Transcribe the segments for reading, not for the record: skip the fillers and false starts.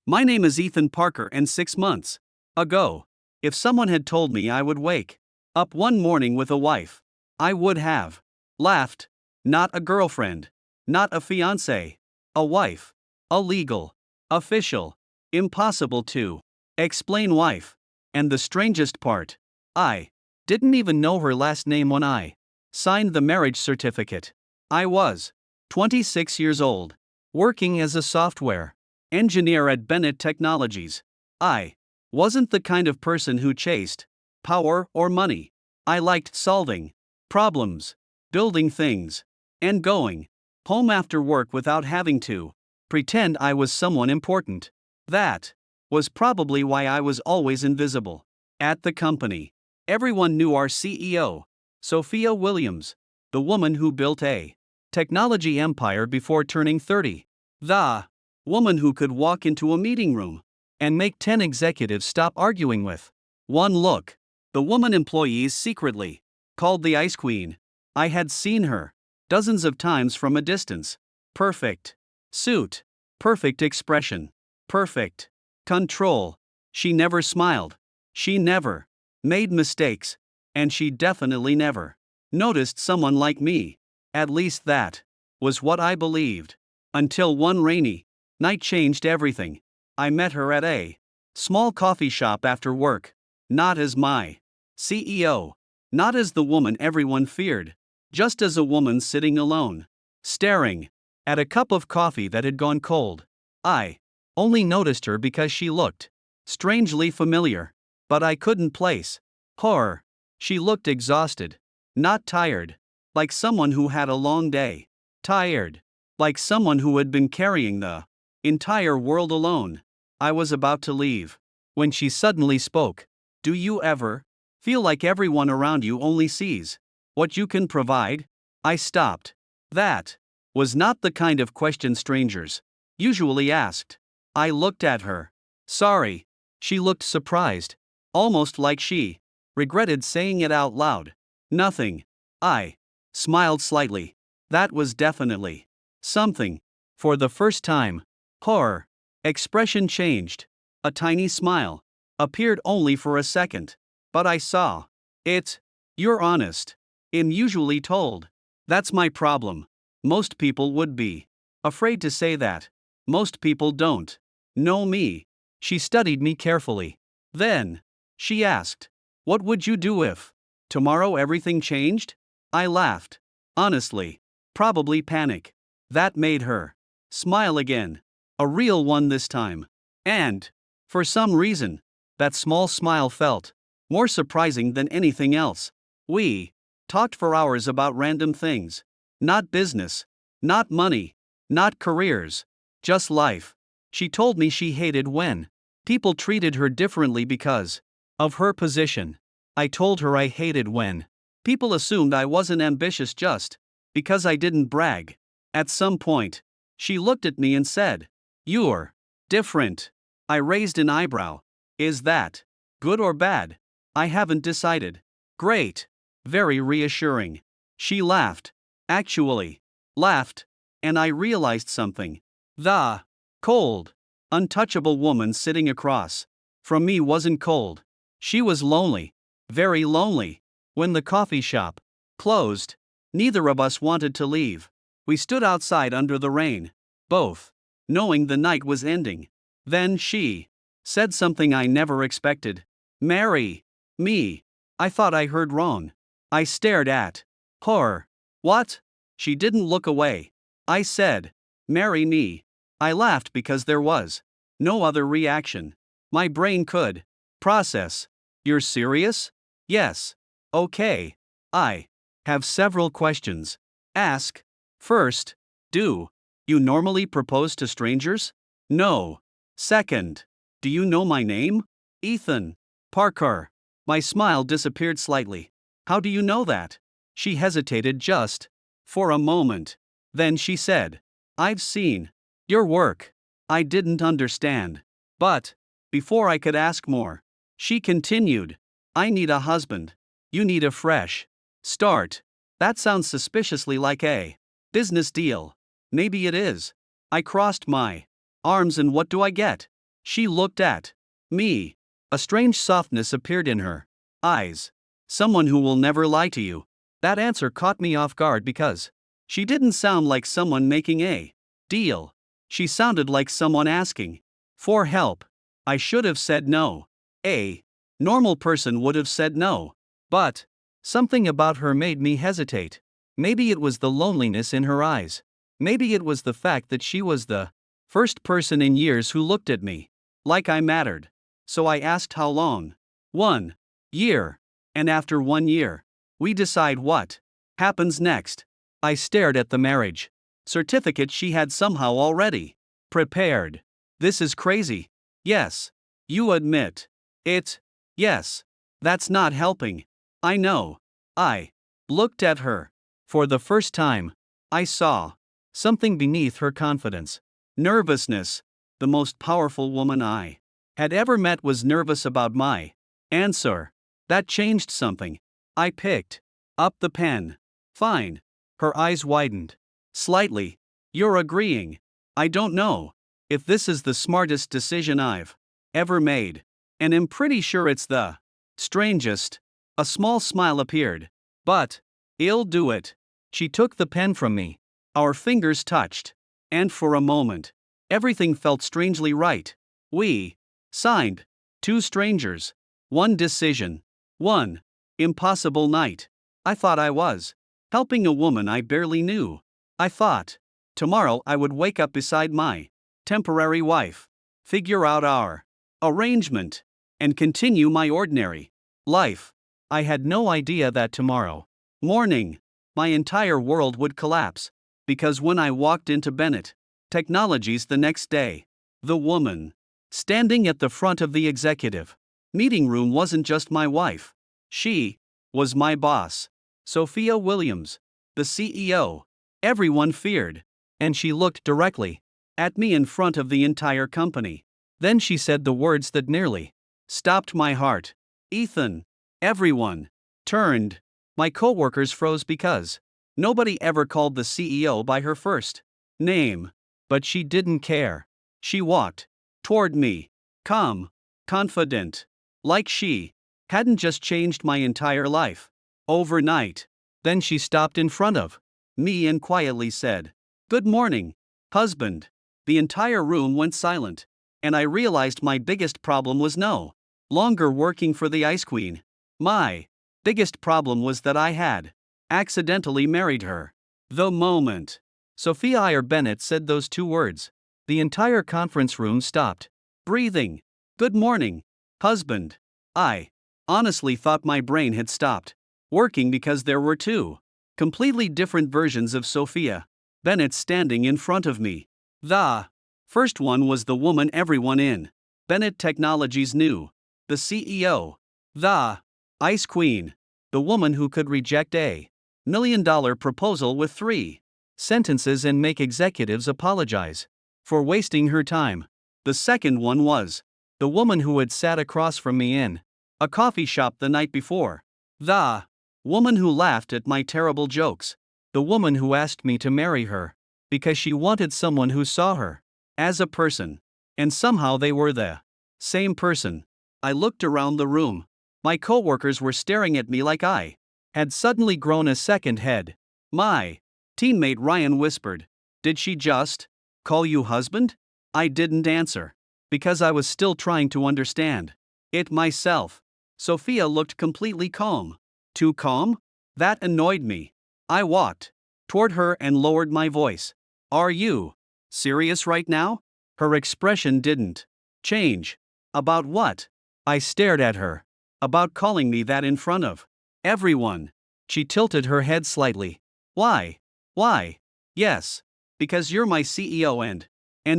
My name is Ethan Parker, and 6 months ago, if someone had told me I would wake up one morning with a wife, I would have laughed. Not a girlfriend, not a fiancée, a wife, a legal official. Impossible to explain wife. And the strangest part, I didn't even know her last name when I signed the marriage certificate. I was 26 years old, working as a software engineer at Bennett Technologies. I wasn't the kind of person who chased power or money. I liked solving problems, building things, and going home after work without having to pretend I was someone important. That was probably why I was always invisible at the company. Everyone knew our CEO, Sophia Williams, the woman who built a technology empire before turning 30. The woman who could walk into a meeting room and make 10 executives stop arguing with one look. The woman employees secretly called the Ice Queen. I had seen her dozens of times from a distance. Perfect suit, perfect expression, perfect control. She never smiled. She never made mistakes. And she definitely never noticed someone like me. At least that was what I believed. Until one rainy night changed everything. I met her at a small coffee shop after work. Not as my CEO. Not as the woman everyone feared. Just as a woman sitting alone, staring at a cup of coffee that had gone cold. I only noticed her because she looked strangely familiar. But I couldn't place her. She looked exhausted. Not tired. Like someone who had a long day. Tired. Like someone who had been carrying the entire world alone. I was about to leave when she suddenly spoke. Do you ever feel like everyone around you only sees what you can provide? I stopped. That was not the kind of question strangers usually asked. I looked at her. Sorry. She looked surprised. Almost like she regretted saying it out loud. Nothing. I smiled slightly. That was definitely something. For the first time, her expression changed. A tiny smile appeared only for a second. But I saw it. You're honest. I'm usually told. That's my problem. Most people would be afraid to say that. Most people don't know me. She studied me carefully. Then she asked, what would you do if tomorrow everything changed? I laughed. Honestly, probably panic. That made her smile again. A real one this time. And, for some reason, that small smile felt more surprising than anything else. We talked for hours about random things. Not business. Not money. Not careers. Just life. She told me she hated when people treated her differently because of her position. I told her I hated when people assumed I wasn't ambitious just because I didn't brag. At some point, she looked at me and said, "You're different." I raised an eyebrow. Is that good or bad? I haven't decided. Great. Very reassuring. She laughed. Actually, laughed. And I realized something. The cold, untouchable woman sitting across from me wasn't cold. She was lonely. Very lonely. When the coffee shop closed, neither of us wanted to leave. We stood outside under the rain, both knowing the night was ending. Then she said something I never expected. Marry me. I thought I heard wrong. I stared at her. What? She didn't look away. I said, marry me. I laughed because there was no other reaction. My brain could process. You're serious? Yes. Okay. I have several questions. Ask. First, do you normally propose to strangers? No. Second, do you know my name? Ethan Parker. My smile disappeared slightly. How do you know that? She hesitated just for a moment. Then she said, I've seen your work. I didn't understand. But before I could ask more, she continued, I need a husband. You need a fresh start. That sounds suspiciously like a business deal. Maybe it is. I crossed my arms and what do I get? She looked at me. A strange softness appeared in her eyes. Someone who will never lie to you. That answer caught me off guard because she didn't sound like someone making a deal. She sounded like someone asking for help. I should have said no. A normal person would have said no. But something about her made me hesitate. Maybe it was the loneliness in her eyes. Maybe it was the fact that she was the first person in years who looked at me like I mattered. So I asked how long. 1 year. And after 1 year, we decide what happens next. I stared at the marriage certificate she had somehow already prepared. This is crazy. Yes. You admit it. Yes. That's not helping. I know. I looked at her. For the first time, I saw something beneath her confidence. Nervousness. The most powerful woman I had ever met was nervous about my answer. That changed something. I picked up the pen. Fine. Her eyes widened slightly. You're agreeing. I don't know if this is the smartest decision I've ever made. And I'm pretty sure it's the strangest. A small smile appeared. But I'll do it. She took the pen from me. Our fingers touched. And for a moment, everything felt strangely right. We signed. 2 strangers. 1 decision. 1 impossible night. I thought I was helping a woman I barely knew. I thought tomorrow I would wake up beside my temporary wife, figure out our arrangement, and continue my ordinary life. I had no idea that tomorrow morning, my entire world would collapse. Because when I walked into Bennett Technologies the next day, the woman standing at the front of the executive meeting room wasn't just my wife. She was my boss. Sophia Williams, the CEO. Everyone feared. And she looked directly at me in front of the entire company. Then she said the words that nearly stopped my heart. Ethan. Everyone turned. My coworkers froze because nobody ever called the CEO by her first name. But she didn't care. She walked toward me, calm, confident, like she hadn't just changed my entire life overnight. Then she stopped in front of me and quietly said, "Good morning, husband." The entire room went silent, and I realized my biggest problem was no longer working for the Ice Queen. My biggest problem was that I had accidentally married her. The moment Sophia Bennett said those 2 words, the entire conference room stopped breathing. "Good morning, husband." I honestly thought my brain had stopped working because there were 2 completely different versions of Sophia Bennett standing in front of me. The first one was the woman everyone in Bennett Technologies knew, the CEO, the Ice Queen, the woman who could reject a $1 million proposal with 3 sentences and make executives apologize for wasting her time. The second one was the woman who had sat across from me in a coffee shop the night before, the woman who laughed at my terrible jokes, the woman who asked me to marry her because she wanted someone who saw her as a person. And somehow they were the same person. I looked around the room. My coworkers were staring at me like I had suddenly grown a second head. My teammate Ryan whispered, "Did she just call you husband?" I didn't answer, because I was still trying to understand it myself. Sophia looked completely calm. Too calm? That annoyed me. I walked toward her and lowered my voice. "Are you serious right now?" Her expression didn't change. "About what?" I stared at her. "About calling me that in front of everyone." She tilted her head slightly. "Why? Why?" "Yes. Because you're my CEO and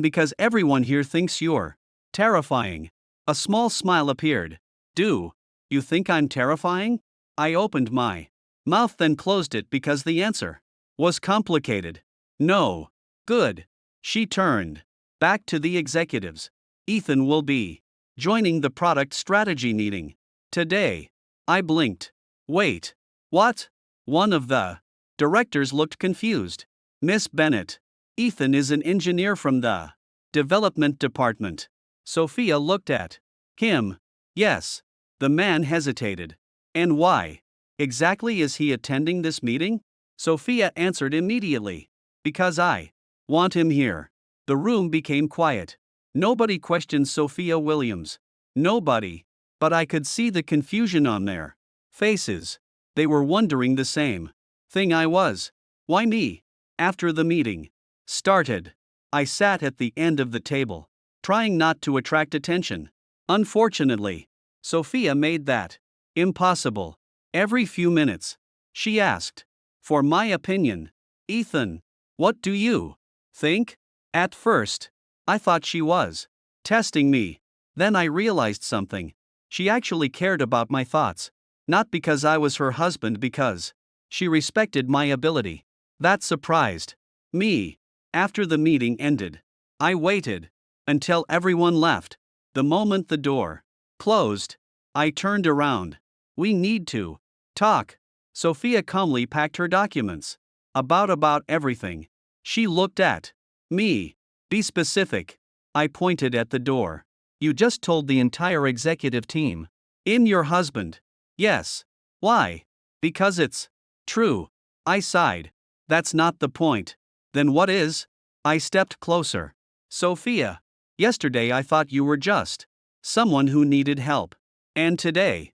because everyone here thinks you're terrifying." A small smile appeared. "Do you think I'm terrifying?" I opened my mouth then closed it because the answer was complicated. "No." "Good." She turned back to the executives. "Ethan will be joining the product strategy meeting today." I blinked. "Wait. What?" One of the directors looked confused. "Miss Bennett, Ethan is an engineer from the development department." Sophia looked at him. Yes. The man hesitated. And why exactly is he attending this meeting? Sophia answered immediately. Because I want him here. The room became quiet. Nobody questioned Sophia Williams. Nobody. But I could see the confusion on their faces. They were wondering the same thing I was. Why me? After the meeting started, I sat at the end of the table, trying not to attract attention. Unfortunately, Sophia made that impossible. Every few minutes, she asked for my opinion. Ethan, what do you think? At first, I thought she was testing me. Then I realized something. She actually cared about my thoughts. Not because I was her husband, because she respected my ability. That surprised me. After the meeting ended, I waited until everyone left. The moment the door closed, I turned around. We need to talk. Sophia calmly packed her documents. About everything. She looked at me. Be specific. I pointed at the door. You just told the entire executive team. In your husband. Yes. Why? Because it's true. I sighed. That's not the point. Then what is? I stepped closer. Sophia, yesterday I thought you were just someone who needed help. And today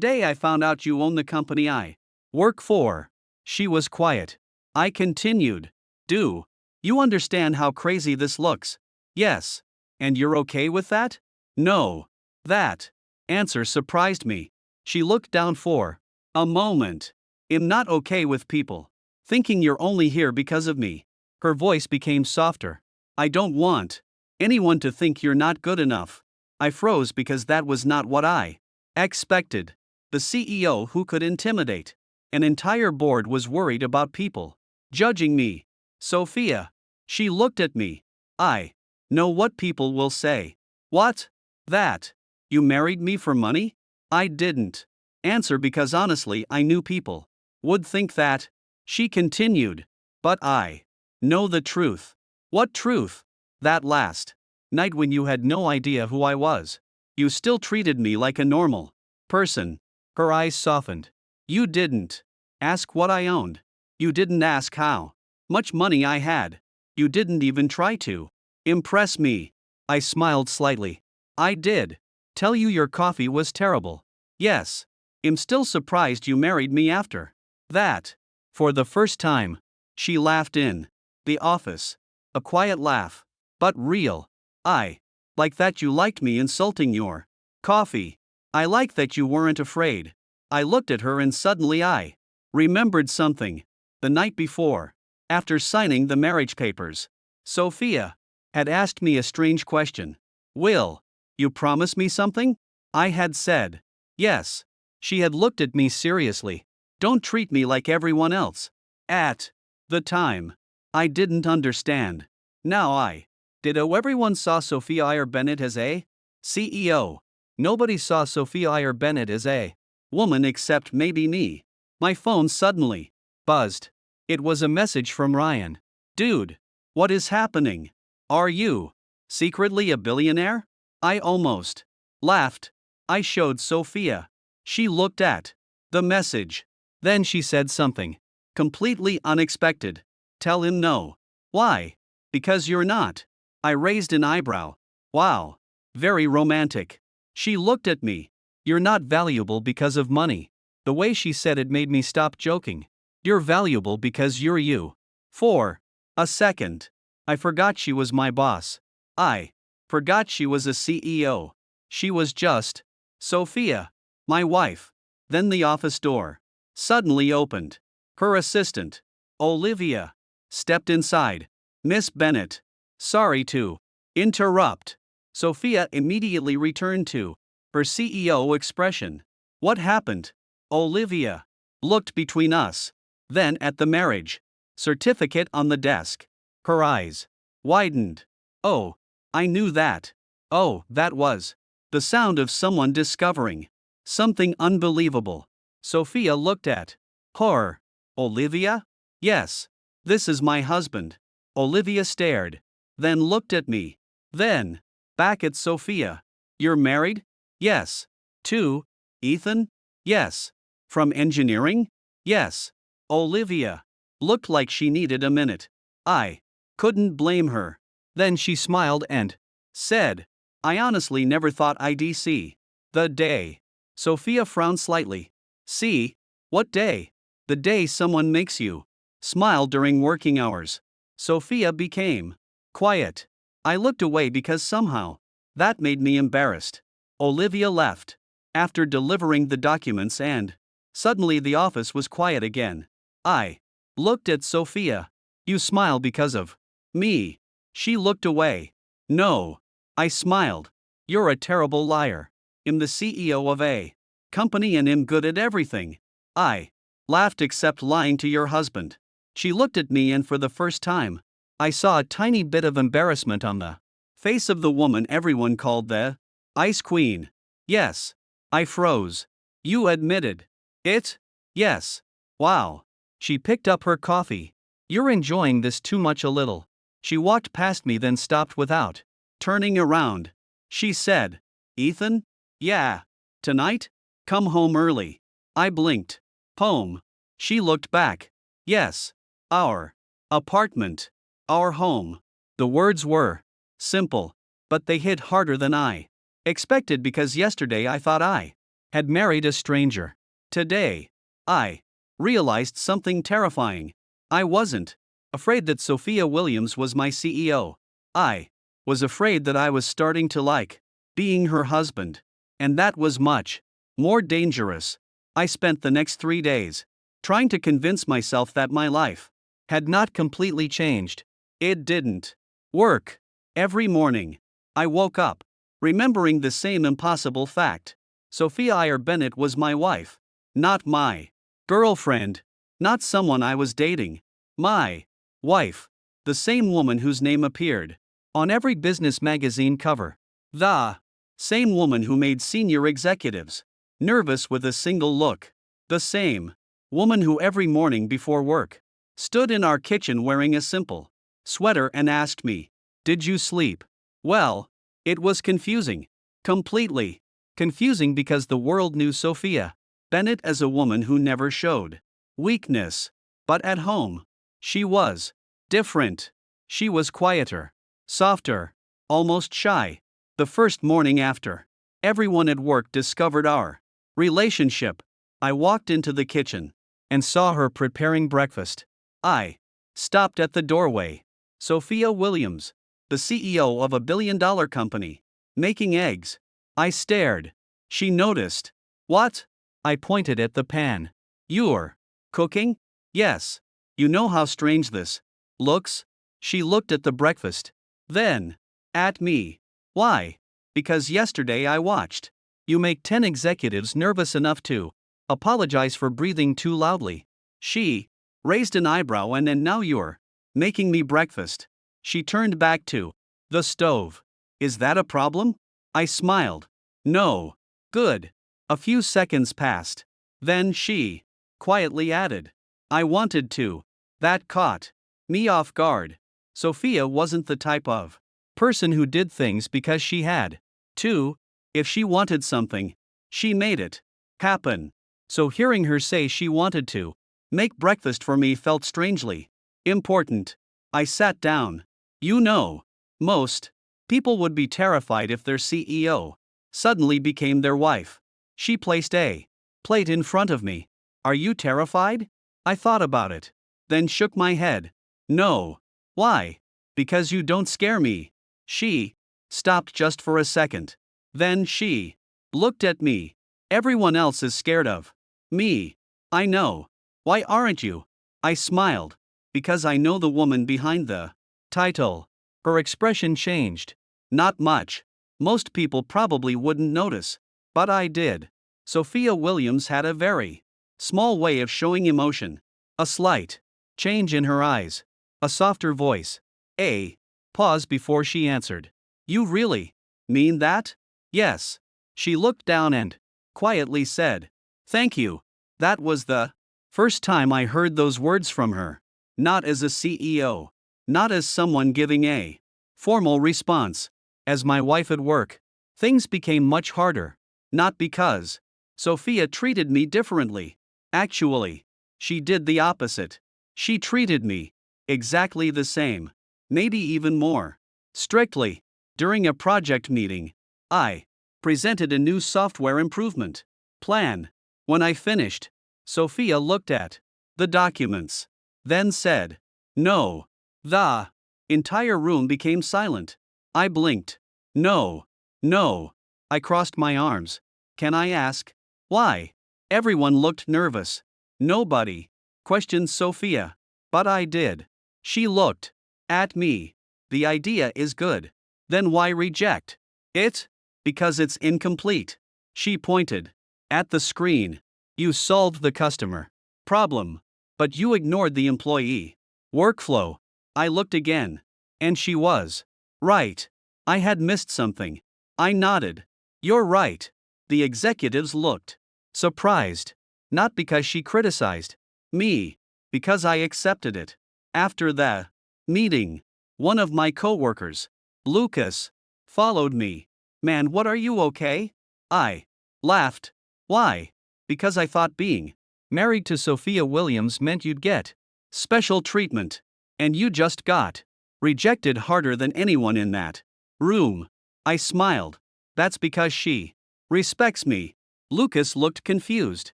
I found out you own the company I work for. She was quiet. I continued. Do you understand how crazy this looks? Yes. And you're okay with that? No. That answer surprised me. She looked down for a moment. I'm not okay with people thinking you're only here because of me. Her voice became softer. I don't want anyone to think you're not good enough. I froze because that was not what I expected. The CEO who could intimidate an entire board was worried about people judging me. Sophia. She looked at me. I know what people will say. What? That you married me for money? I didn't answer because honestly I knew people would think that. She continued. But I know the truth. What truth? That last night when you had no idea who I was. You still treated me like a normal person. Her eyes softened. You didn't ask what I owned. You didn't ask how much money I had. You didn't even try to impress me. I smiled slightly. I did tell you your coffee was terrible. Yes. I'm still surprised you married me after that. For the first time, she laughed in the office. A quiet laugh, but real. I like that you liked me insulting your coffee. I like that you weren't afraid. I looked at her and suddenly I remembered something. The night before, after signing the marriage papers, Sophia had asked me a strange question. Will you promise me something? I had said yes. She had looked at me seriously. Don't treat me like everyone else. At the time, I didn't understand. Now I did. Everyone saw Sophia Ayer Bennett as a CEO. Nobody saw Sophia Ayer Bennett as a woman except maybe me. My phone suddenly buzzed. It was a message from Ryan. Dude, what is happening? Are you secretly a billionaire? I almost laughed. I showed Sophia. She looked at the message. Then she said something completely unexpected. Tell him no. Why? Because you're not. I raised an eyebrow. Wow. Very romantic. She looked at me. You're not valuable because of money. The way she said it made me stop joking. You're valuable because you're you. For a second, I forgot she was my boss. I forgot she was a CEO. She was just Sophia, my wife. Then the office door suddenly opened. Her assistant, Olivia, stepped inside. Miss Bennett. Sorry to interrupt. Sophia immediately returned to her CEO expression. What happened? Olivia looked between us, then at the marriage certificate on the desk. Her eyes widened. Oh, I knew that. Oh, that was the sound of someone discovering something unbelievable. Sophia looked at her. Olivia? Yes. This is my husband. Olivia stared, then looked at me. Then Back at Sophia. You're married? Yes. To Ethan? Yes. From engineering? Yes. Olivia. Looked like she needed a minute. I couldn't blame her. Then she smiled and said, I honestly never thought I'd see the day. Sophia frowned slightly. See? What day? The day someone makes you smile during working hours. Sophia became quiet. I looked away because somehow that made me embarrassed. Olivia left after delivering the documents, and suddenly the office was quiet again. I looked at Sophia. You smile because of me. She looked away. No. I smiled. You're a terrible liar. I'm the CEO of a company and am good at everything. I laughed except lying to your husband. She looked at me, and for the first time, I saw a tiny bit of embarrassment on the face of the woman everyone called the Ice Queen. Yes. I froze. You admitted it? Yes. Wow. She picked up her coffee. You're enjoying this too much a little. She walked past me, then stopped without turning around. She said, Ethan? Yeah. Tonight? Come home early. I blinked. Home. She looked back. Yes. Our apartment. Our home. The words were simple, but they hit harder than I expected because yesterday I thought I had married a stranger. Today, I realized something terrifying. I wasn't afraid that Sophia Williams was my CEO. I was afraid that I was starting to like being her husband. And that was much more dangerous. I spent the next 3 days trying to convince myself that my life had not completely changed. It didn't work. Every morning, I woke up remembering the same impossible fact. Sophia Ayer Bennett was my wife, not my girlfriend, not someone I was dating. My wife, the same woman whose name appeared on every business magazine cover. The same woman who made senior executives nervous with a single look. The same woman who every morning before work stood in our kitchen wearing a simple sweater and asked me, Did you sleep? Well, it was confusing. Completely confusing because the world knew Sophia Bennett as a woman who never showed weakness. But at home, she was different. She was quieter, softer, almost shy. The first morning after everyone at work discovered our relationship, I walked into the kitchen and saw her preparing breakfast. I stopped at the doorway. Sophia Williams, the CEO of a billion-dollar company, making eggs. I stared. She noticed. What? I pointed at the pan. You're cooking? Yes. You know how strange this looks? She looked at the breakfast. Then at me. Why? Because yesterday I watched you make 10 executives nervous enough to apologize for breathing too loudly. She raised an eyebrow and now you're making me breakfast. She turned back to the stove. Is that a problem? I smiled. No. Good. A few seconds passed. Then she quietly added, I wanted to. That caught me off guard. Sophia wasn't the type of person who did things because she had to. If she wanted something, she made it happen. So hearing her say she wanted to make breakfast for me felt strangely important. I sat down. You know, most people would be terrified if their CEO suddenly became their wife. She placed a plate in front of me. Are you terrified? I thought about it, then shook my head. No. Why? Because you don't scare me. She stopped just for a second. Then she looked at me. Everyone else is scared of me. I know. Why aren't you? I smiled. Because I know the woman behind the title. Her expression changed. Not much. Most people probably wouldn't notice. But I did. Sophia Williams had a very small way of showing emotion. A slight change in her eyes. A softer voice. A pause before she answered. You really mean that? Yes. She looked down and quietly said, Thank you. That was the first time I heard those words from her. Not as a CEO. Not as someone giving a formal response. As my wife at work, things became much harder. Not because Sophia treated me differently. Actually, she did the opposite. She treated me exactly the same, maybe even more strictly. During a project meeting, I presented a new software improvement plan. When I finished, Sophia looked at the documents, then said, "No." The entire room became silent. I blinked. "No, no." I crossed my arms. "Can I ask why?" Everyone looked nervous. Nobody questioned Sophia. But I did. She looked at me. "The idea is good. Then why reject it?" "Because it's incomplete." She pointed at the screen. "You solved the customer problem, but you ignored the employee workflow." I looked again. And she was right. I had missed something. I nodded. "You're right." The executives looked surprised. Not because she criticized me, because I accepted it. After the meeting, one of my coworkers, Lucas, followed me. "Man, what are you okay?" I laughed. "Why?" "Because I thought being married to Sophia Williams meant you'd get special treatment. And you just got rejected harder than anyone in that room." I smiled. "That's because she respects me." Lucas looked confused.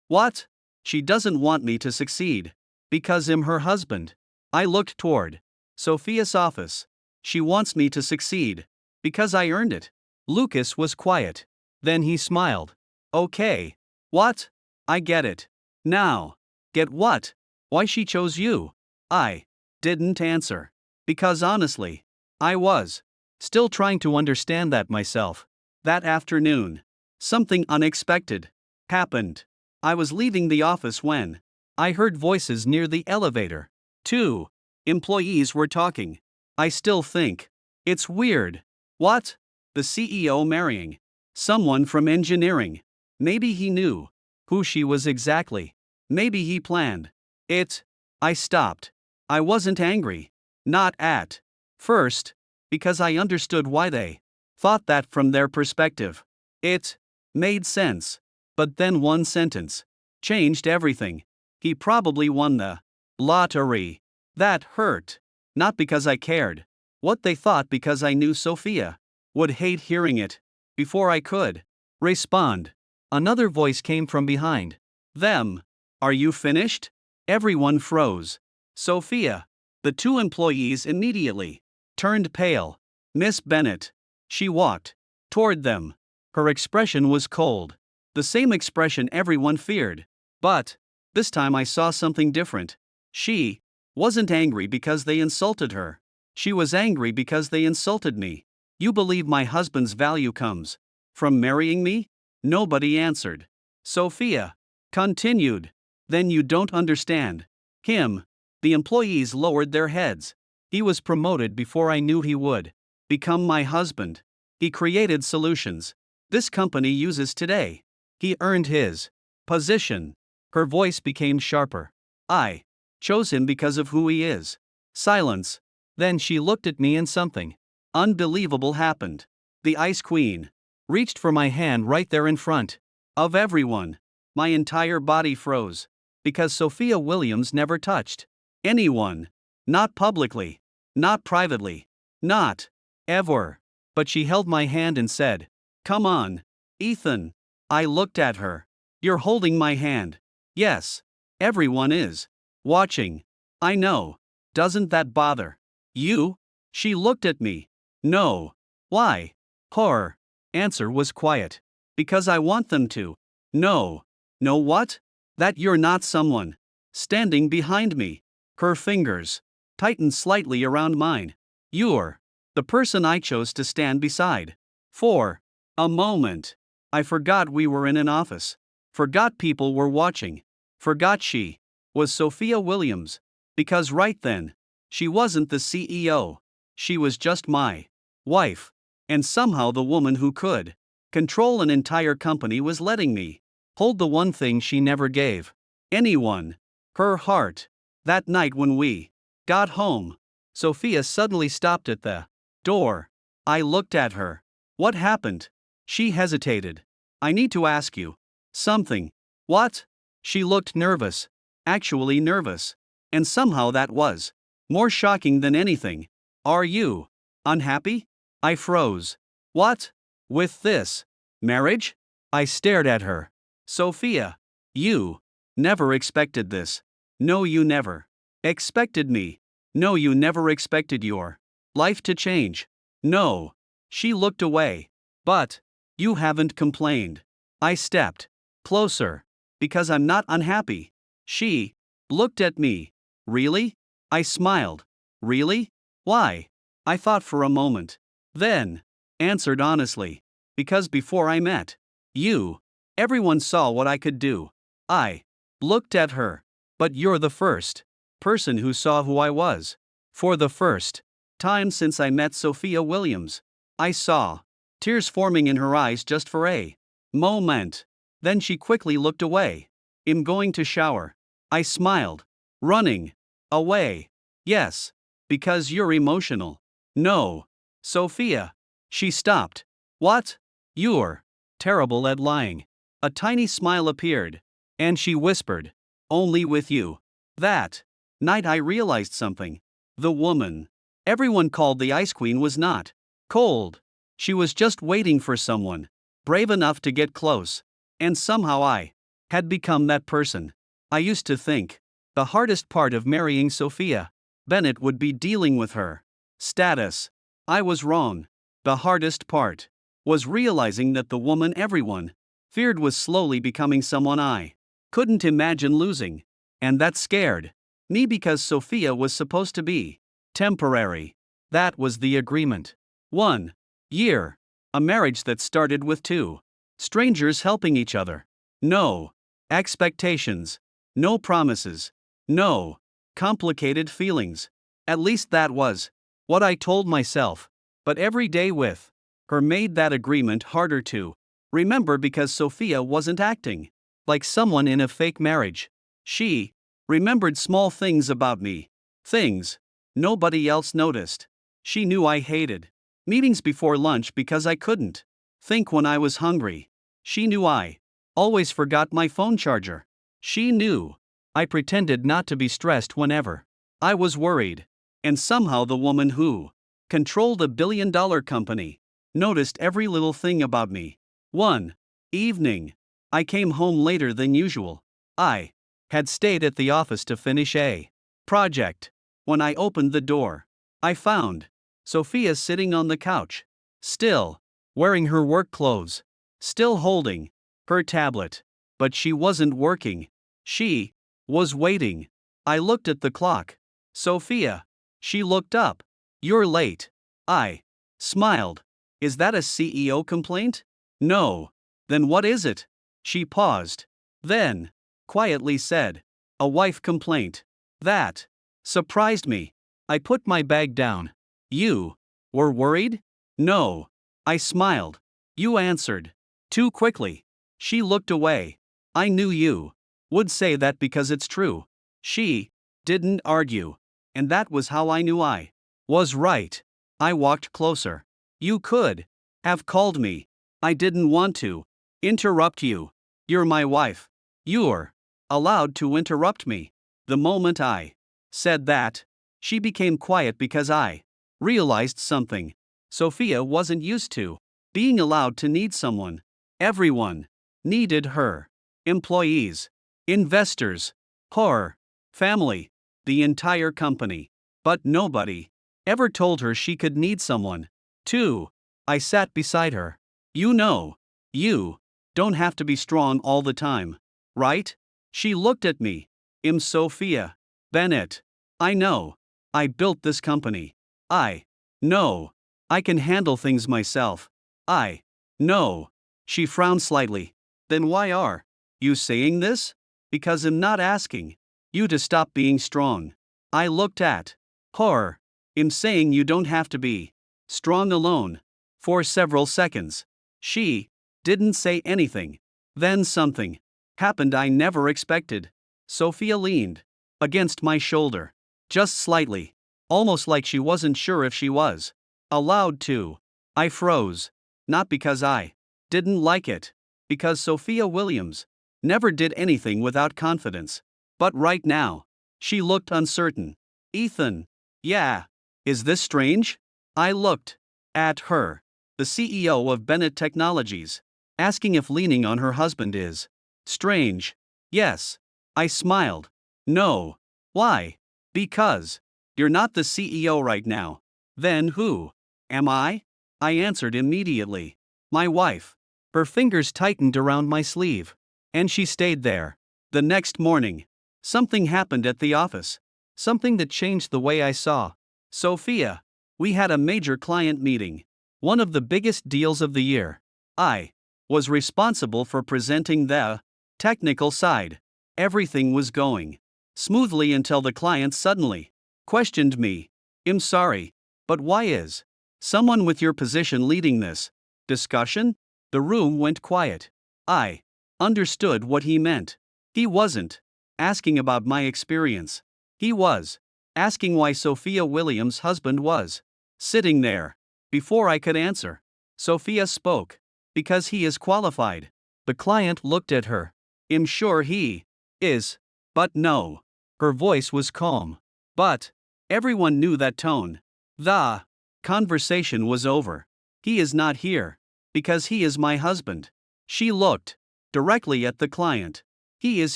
"What?" "She doesn't want me to succeed. Because I'm her husband." I looked toward Sophia's office. "She wants me to succeed. Because I earned it." Lucas was quiet. Then he smiled. "Okay. What? I get it. Now." "Get what?" "Why she chose you." I didn't answer. Because honestly, I was still trying to understand that myself. That afternoon, something unexpected happened. I was leaving the office when I heard voices near the elevator. 2 employees were talking. I still think it's weird. "What?" "The CEO marrying someone from engineering." Maybe he knew who she was exactly. Maybe he planned it. I stopped. I wasn't angry. Not at first, because I understood why they thought that from their perspective. It made sense. But then one sentence changed everything. "He probably won the lottery." That hurt. Not because I cared what they thought, because I knew Sophia would hate hearing it. Before I could respond, another voice came from behind them. "Are you finished?" Everyone froze. Sophia. The 2 employees immediately turned pale. "Miss Bennett." She walked toward them. Her expression was cold. The same expression everyone feared. But this time I saw something different. She wasn't angry because they insulted her. She was angry because they insulted me. "You believe my husband's value comes from marrying me?" Nobody answered. Sophia continued. "Then you don't understand him." The employees lowered their heads. "He was promoted before I knew he would become my husband. He created solutions this company uses today. He earned his position." Her voice became sharper. "I chose him because of who he is." Silence. Then she looked at me and something unbelievable happened. The Ice Queen reached for my hand right there in front of everyone. My entire body froze. Because Sophia Williams never touched anyone. Not publicly. Not privately. Not ever. But she held my hand and said, "Come on, Ethan." I looked at her. "You're holding my hand." "Yes. Everyone is watching." "I know. Doesn't that bother you?" She looked at me. "No." "Why?" Her answer was quiet. "Because I want them to know." "Know what?" "That you're not someone standing behind me." Her fingers tightened slightly around mine. "You're the person I chose to stand beside." For a moment, I forgot we were in an office. Forgot people were watching. Forgot she was Sophia Williams. Because right then, she wasn't the CEO. She was just my wife. And somehow the woman who could control an entire company was letting me hold the one thing she never gave anyone: her heart. That night when we got home, Sophia suddenly stopped at the door. I looked at her. What happened? She hesitated. I need to ask you something. What? She looked nervous. Actually nervous. And somehow that was more shocking than anything. Are you unhappy? I froze. What? With this marriage? I stared at her. Sophia, you never expected this. No, you never expected me. No, you never expected your life to change. No. She looked away. But you haven't complained. I stepped closer. Because I'm not unhappy. She looked at me. Really? I smiled. Really? Why? I thought for a moment. Then answered honestly. Because before I met you, everyone saw what I could do. I looked at her. But you're the first person who saw who I was. For the first time since I met Sophia Williams. I saw tears forming in her eyes just for a moment. Then she quickly looked away. I'm going to shower. I smiled. Running away. Yes. Because you're emotional. No. Sophia. She stopped. What? You're terrible at lying. A tiny smile appeared. And she whispered. Only with you. That night I realized something. The woman everyone called the Ice Queen was not cold. She was just waiting for someone brave enough to get close. And somehow I had become that person. I used to think the hardest part of marrying Sophia Bennett would be dealing with her status. I was wrong. The hardest part was realizing that the woman everyone feared was slowly becoming someone I couldn't imagine losing. And that scared me because Sophia was supposed to be temporary. That was the agreement. 1 year. A marriage that started with 2 strangers helping each other. No expectations. No promises. No complicated feelings. At least that was what I told myself. But every day with her made that agreement harder to remember because Sophia wasn't acting like someone in a fake marriage. She remembered small things about me. Things nobody else noticed. She knew I hated meetings before lunch because I couldn't think when I was hungry. She knew I always forgot my phone charger. She knew I pretended not to be stressed whenever I was worried. And somehow the woman who controlled a billion-dollar company noticed every little thing about me. One evening, I came home later than usual. I had stayed at the office to finish a project. When I opened the door, I found Sophia sitting on the couch, still wearing her work clothes, still holding her tablet. But she wasn't working. She was waiting. I looked at the clock. Sophia. She looked up. You're late. I smiled. Is that a CEO complaint? No. Then what is it? She paused. Then quietly said, a wife complaint. That surprised me. I put my bag down. You were worried? No. I smiled. You answered too quickly. She looked away. I knew you would say that because it's true. She didn't argue. And that was how I knew I was right. I walked closer. You could have called me. I didn't want to interrupt you. You're my wife. You're allowed to interrupt me. The moment I said that, she became quiet because I realized something. Sophia wasn't used to being allowed to need someone. Everyone needed her. Employees, investors, her family, the entire company. But nobody ever told her she could need someone. Too. I sat beside her. You know, you don't have to be strong all the time, right? She looked at me. I'm Sophia Bennett. I know. I built this company. I know. I can handle things myself. I know. She frowned slightly. Then why are you saying this? Because I'm not asking you to stop being strong. I looked at her. I'm saying you don't have to be strong alone. For several seconds, she didn't say anything. Then something happened I never expected. Sophia leaned against my shoulder. Just slightly. Almost like she wasn't sure if she was allowed to. I froze. Not because I didn't like it. Because Sophia Williams never did anything without confidence. But right now, she looked uncertain. Ethan. Yeah. Is this strange? I looked at her, the CEO of Bennett Technologies, asking if leaning on her husband is strange. Yes. I smiled. No. Why? Because you're not the CEO right now. Then who am I? I answered immediately. My wife. Her fingers tightened around my sleeve. And she stayed there. The next morning, something happened at the office. Something that changed the way I saw Sophia. We had a major client meeting. One of the biggest deals of the year. I was responsible for presenting the technical side. Everything was going smoothly until the client suddenly questioned me. I'm sorry, but why is someone with your position leading this discussion? The room went quiet. I understood what he meant. He wasn't asking about my experience. He was asking why Sophia Williams' husband was sitting there. Before I could answer, Sophia spoke. Because he is qualified. The client looked at her. I'm sure he is. But no. Her voice was calm. But everyone knew that tone. The conversation was over. He is not here. Because he is my husband. She looked directly at the client. He is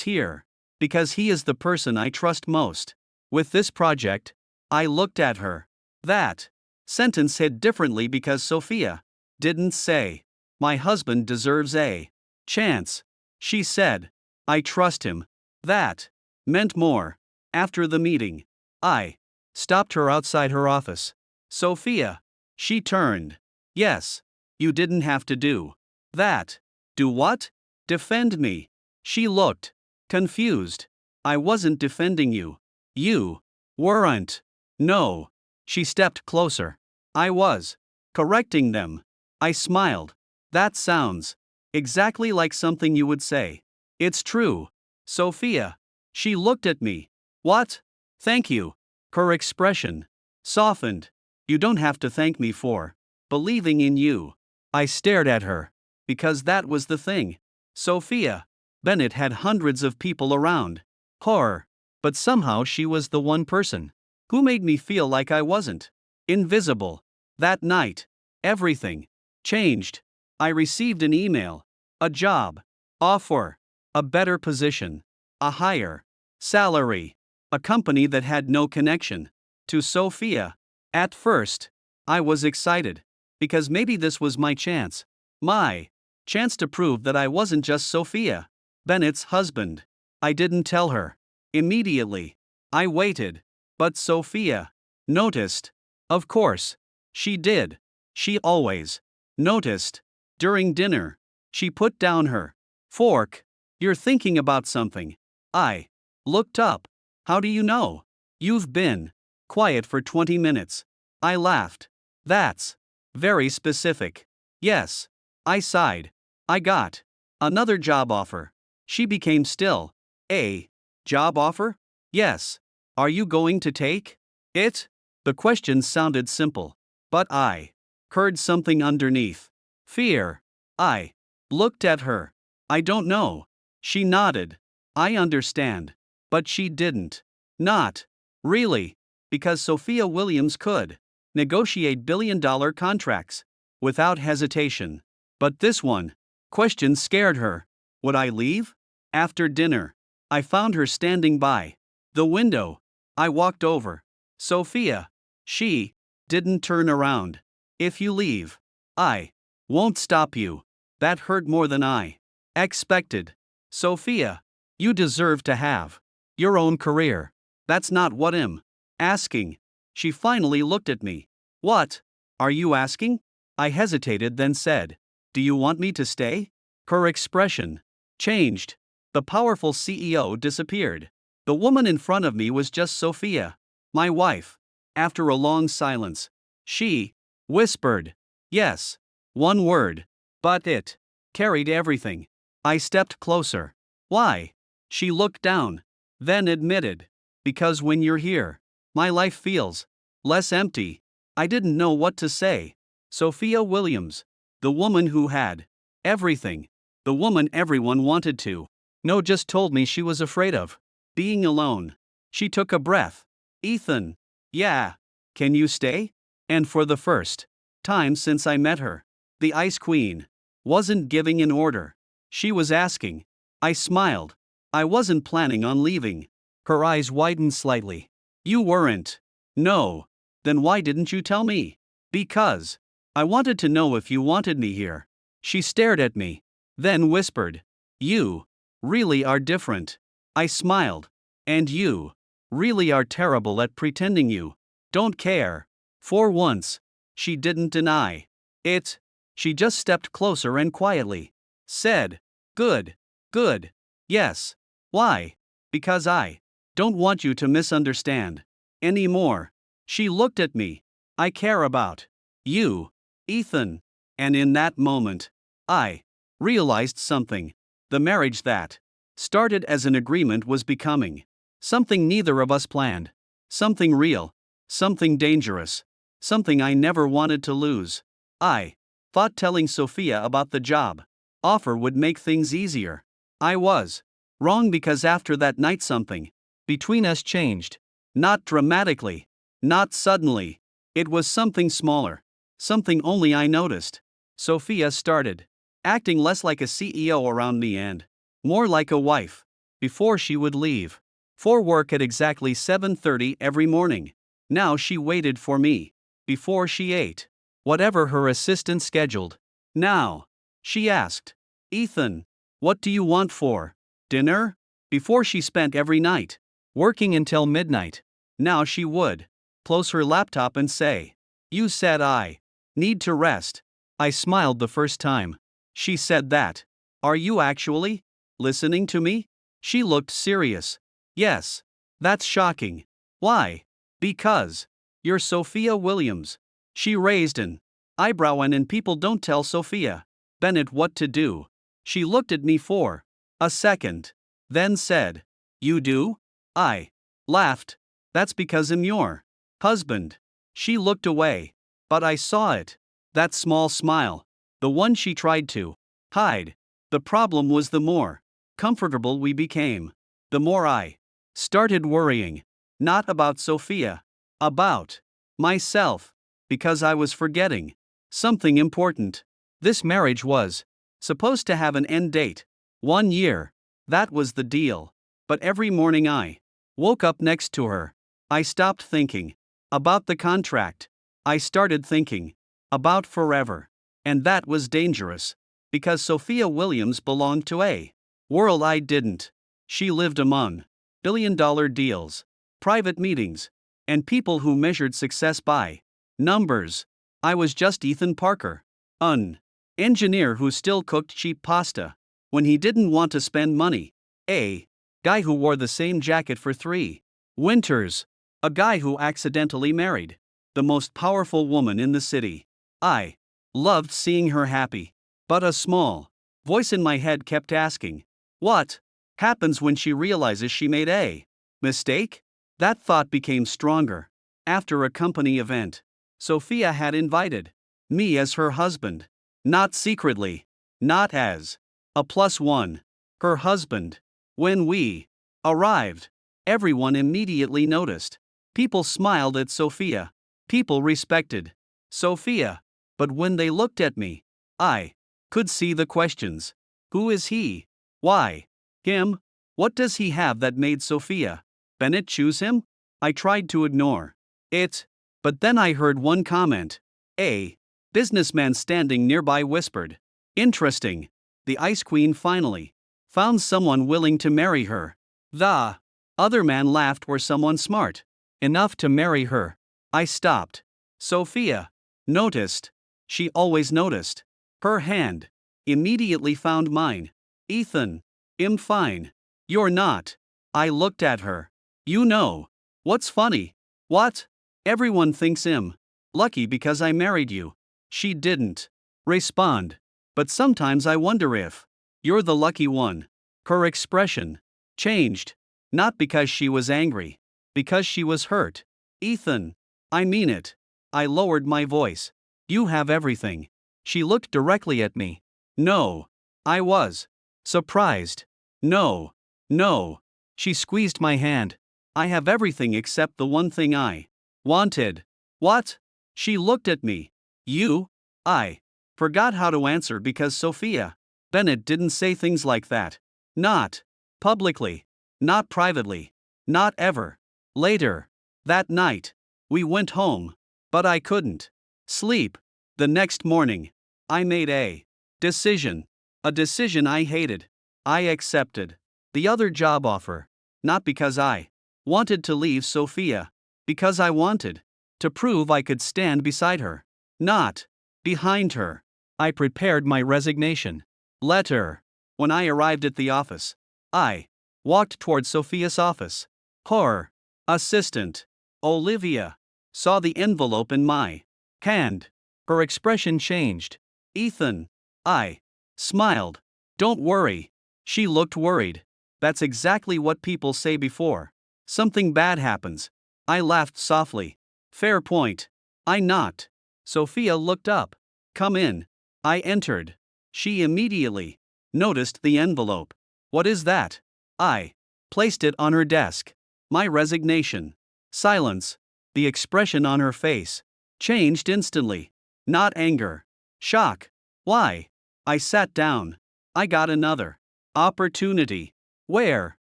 here. Because he is the person I trust most. With this project, I looked at her. That sentence hit differently because Sophia didn't say, my husband deserves a chance. She said, I trust him. That meant more. After the meeting, I stopped her outside her office. Sophia. She turned. Yes. You didn't have to do that. Do what? Defend me. She looked confused. I wasn't defending you. You weren't. No. She stepped closer. I was correcting them. I smiled. That sounds exactly like something you would say. It's true. Sophia. She looked at me. What? Thank you. Her expression softened. You don't have to thank me for believing in you. I stared at her. Because that was the thing. Sophia Bennett had hundreds of people around her. But somehow she was the one person who made me feel like I wasn't invisible. That night, everything changed. I received an email, a job offer, a better position, a higher salary, a company that had no connection to Sophia. At first, I was excited. Because maybe this was my chance. My chance to prove that I wasn't just Sophia Bennett's husband. I didn't tell her immediately. I waited. But Sophia noticed. Of course, she did. She always noticed. During dinner, she put down her fork. You're thinking about something. I looked up. How do you know? You've been quiet for 20 minutes. I laughed. That's very specific. Yes. I sighed. I got another job offer. She became still. A job offer? Yes. Are you going to take it? The question sounded simple. But I heard something underneath. Fear. I looked at her. I don't know. She nodded. I understand. But she didn't. Not really. Because Sophia Williams could negotiate billion-dollar contracts without hesitation. But this one question scared her. Would I leave? After dinner, I found her standing by the window. I walked over. Sophia. She didn't turn around. If you leave, I won't stop you. That hurt more than I expected. Sophia, you deserve to have your own career. That's not what I'm asking. She finally looked at me. What are you asking? I hesitated, then said, do you want me to stay? Her expression changed. The powerful CEO disappeared. The woman in front of me was just Sophia, my wife. After a long silence, she whispered, yes. One word. But it carried everything. I stepped closer. Why? She looked down. Then admitted. Because when you're here, my life feels less empty. I didn't know what to say. Sophia Williams. The woman who had everything. The woman everyone wanted to know just told me she was afraid of being alone. She took a breath. Ethan. Yeah. Can you stay? And for the first time since I met her, the Ice Queen wasn't giving an order. She was asking. I smiled. I wasn't planning on leaving. Her eyes widened slightly. You weren't? No. Then why didn't you tell me? Because I wanted to know if you wanted me here. She stared at me, then whispered, You really are different. I smiled. And you really are terrible at pretending you don't care. For once, she didn't deny it. She just stepped closer and quietly said, Good, good. Yes. Why? Because I don't want you to misunderstand anymore. She looked at me. I care about you, Ethan. And in that moment, I realized something. The marriage that started as an agreement was becoming something neither of us planned. Something real. Something dangerous. Something I never wanted to lose. I thought telling Sophia about the job offer would make things easier. I was wrong because after that night something between us changed. Not dramatically. Not suddenly. It was something smaller. Something only I noticed. Sophia started acting less like a CEO around me and more like a wife. Before she would leave for work at exactly 7:30 every morning. Now she waited for me before she ate whatever her assistant scheduled. Now, she asked, Ethan, what do you want for dinner? Before she spent every night working until midnight. Now she would close her laptop and say, You said I need to rest. I smiled the first time she said that. Are you actually listening to me? She looked serious. Yes. That's shocking. Why? Because you're Sophia Williams. She raised an eyebrow and people don't tell Sophia Bennett what to do. She looked at me for a second, then said, You do? I laughed. That's because I'm your husband. She looked away, but I saw it. That small smile, the one she tried to hide. The problem was the more comfortable we became, the more I started worrying. Not about Sophia, about myself, because I was forgetting something important. This marriage was supposed to have an end date. 1 year. That was the deal. But every morning I woke up next to her. I stopped thinking about the contract. I started thinking about forever. And that was dangerous. Because Sophia Williams belonged to a world I didn't. She lived among billion-dollar deals, private meetings, and people who measured success by numbers. I was just Ethan Parker, an engineer who still cooked cheap pasta when he didn't want to spend money, a guy who wore the same jacket for 3 winters, a guy who accidentally married the most powerful woman in the city. I loved seeing her happy, but a small voice in my head kept asking, What happens when she realizes she made a mistake? That thought became stronger. After a company event, Sophia had invited me as her husband. Not secretly. Not as a +1. Her husband. When we arrived, everyone immediately noticed. People smiled at Sophia. People respected Sophia. But when they looked at me, I could see the questions. Who is he? Why him? What does he have that made Sophia Bennett choose him? I tried to ignore it, but then I heard one comment. A businessman standing nearby whispered, Interesting. The Ice Queen finally found someone willing to marry her. The other man laughed. Or someone smart enough to marry her. I stopped. Sophia noticed. She always noticed. Her hand immediately found mine. Ethan, I'm fine. You're not. I looked at her. You know what's funny? What? Everyone thinks I'm lucky because I married you. She didn't respond. But sometimes I wonder if you're the lucky one. Her expression changed. Not because she was angry. Because she was hurt. Ethan, I mean it. I lowered my voice. You have everything. She looked directly at me. No. I was surprised. No. No. She squeezed my hand. I have everything except the one thing I wanted. What? She looked at me. You? I forgot how to answer because Sophia Bennett didn't say things like that. Not publicly. Not privately. Not ever. Later. That night. We went home. But I couldn't sleep. The next morning. I made a decision. A decision I hated. I accepted the other job offer. Not because I wanted to leave Sophia. Because I wanted to prove I could stand beside her. Not behind her. I prepared my resignation letter. When I arrived at the office, I walked toward Sophia's office. Her assistant, Olivia, saw the envelope in my hand. Her expression changed. Ethan. I smiled. Don't worry. She looked worried. That's exactly what people say before something bad happens. I laughed softly. Fair point. I knocked. Sophia looked up. Come in. I entered. She immediately noticed the envelope. What is that? I placed it on her desk. My resignation. Silence. The expression on her face changed instantly. Not anger. Shock. Why? I sat down. I got another opportunity. Where?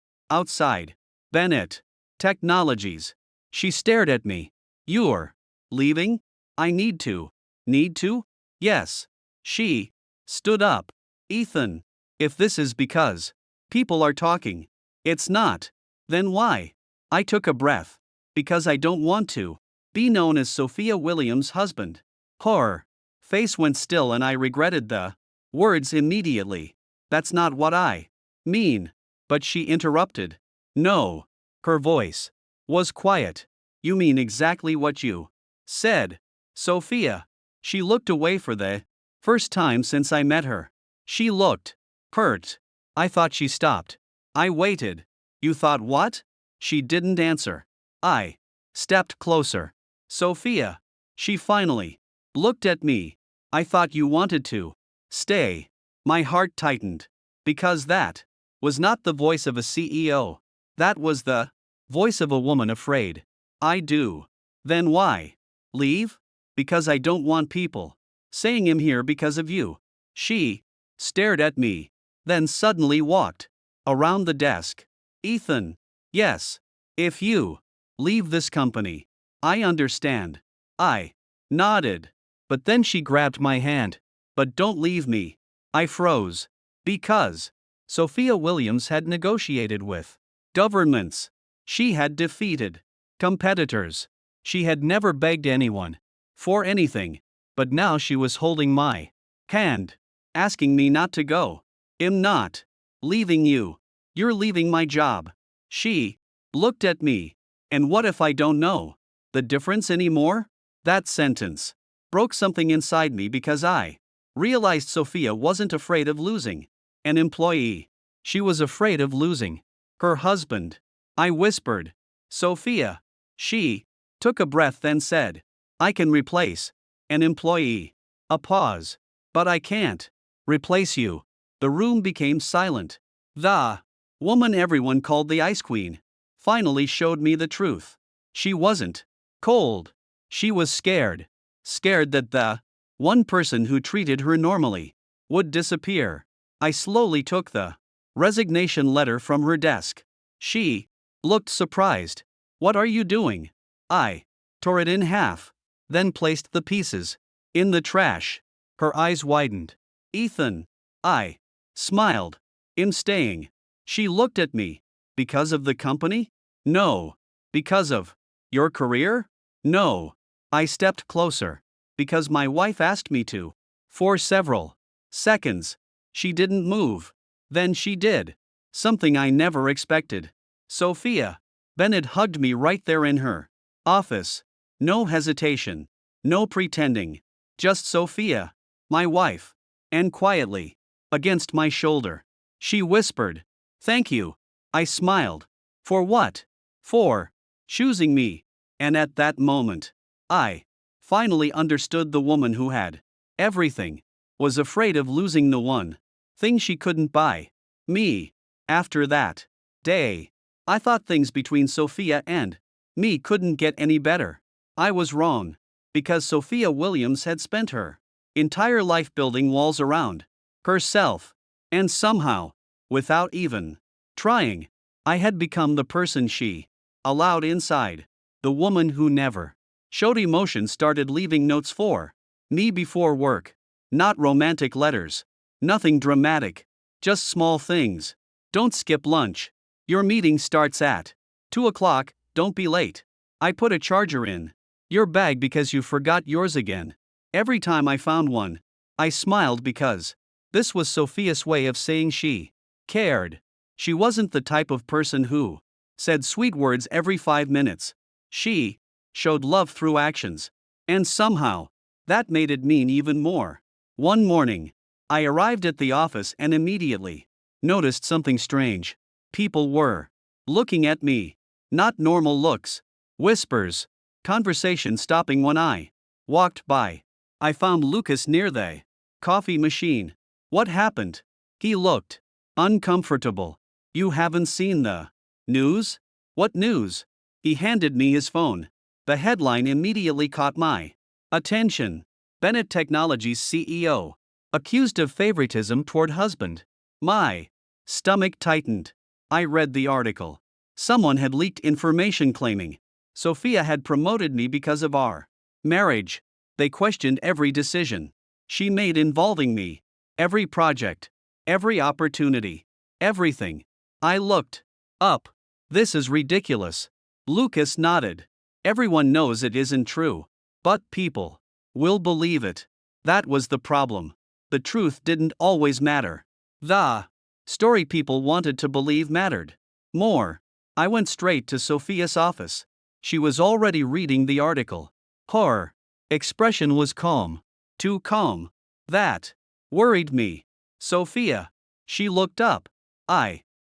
Outside. Bennett Technologies. She stared at me. You're leaving? I need to. Need to? Yes. She stood up. Ethan. If this is because people are talking, it's not. Then why? I took a breath. Because I don't want to be known as Sophia Williams' husband. Her face went still and I regretted the words immediately. That's not what I mean. But she interrupted. No. Her voice was quiet. You mean exactly what you said, Sophia. She looked away for the first time since I met her. She looked hurt. I thought she stopped. I waited. You thought what? She didn't answer. I stepped closer. Sophia. She finally looked at me. I thought you wanted to stay. My heart tightened. Because that was not the voice of a CEO. That was the voice of a woman afraid. I do. Then why? Leave? Because I don't want people saying I'm here because of you. She stared at me, then suddenly walked around the desk. Ethan. Yes. If you leave this company, I understand. I nodded. But then she grabbed my hand. But don't leave me. I froze. Because Sophia Williams had negotiated with governments. She had defeated competitors. She had never begged anyone for anything. But now she was holding my hand, asking me not to go. I'm not leaving you. You're leaving my job. She looked at me. And what if I don't know the difference anymore? That sentence broke something inside me because I realized Sophia wasn't afraid of losing an employee. She was afraid of losing her husband. I whispered, Sophia. She took a breath then said, I can replace an employee. A pause. But I can't replace you. The room became silent. The woman everyone called the Ice Queen finally showed me the truth. She wasn't cold. She was scared. Scared that the one person who treated her normally would disappear. I slowly took the resignation letter from her desk. She looked surprised. What are you doing? I tore it in half, then placed the pieces in the trash. Her eyes widened. Ethan. I smiled. I'm staying. She looked at me. Because of the company? No. Because of your career? No. I stepped closer. Because my wife asked me to. For several seconds, she didn't move. Then she did. Something I never expected. Sophia Bennett hugged me right there in her office. No hesitation. No pretending. Just Sophia, my wife. And quietly, against my shoulder, she whispered, Thank you. I smiled. For what? For choosing me. And at that moment, I finally understood the woman who had everything, was afraid of losing the one thing she couldn't buy. Me. After that day, I thought things between Sophia and me couldn't get any better. I was wrong. Because Sophia Williams had spent her entire life building walls around herself. And somehow, without even trying, I had become the person she allowed inside. The woman who never showed emotion started leaving notes for me before work. Not romantic letters. Nothing dramatic. Just small things. Don't skip lunch. Your meeting starts at 2 o'clock, don't be late. I put a charger in your bag because you forgot yours again. Every time I found one, I smiled because this was Sophia's way of saying she cared. She wasn't the type of person who said sweet words every 5 minutes. She showed love through actions. And somehow, that made it mean even more. One morning, I arrived at the office and immediately noticed something strange. People were looking at me. Not normal looks. Whispers. Conversation stopping when I walked by. I found Lucas near the coffee machine. What happened? He looked uncomfortable. You haven't seen the news? What news? He handed me his phone. The headline immediately caught my attention. Bennett Technologies CEO accused of favoritism toward husband. My stomach tightened. I read the article. Someone had leaked information claiming Sophia had promoted me because of our marriage. They questioned every decision she made involving me, every project, every opportunity, everything. I looked up. This is ridiculous. Lucas nodded. Everyone knows it isn't true. But people will believe it. That was the problem. The truth didn't always matter. The story people wanted to believe mattered more. I went straight to Sophia's office. She was already reading the article. Her expression was calm. Too calm. That worried me. Sophia. She looked up.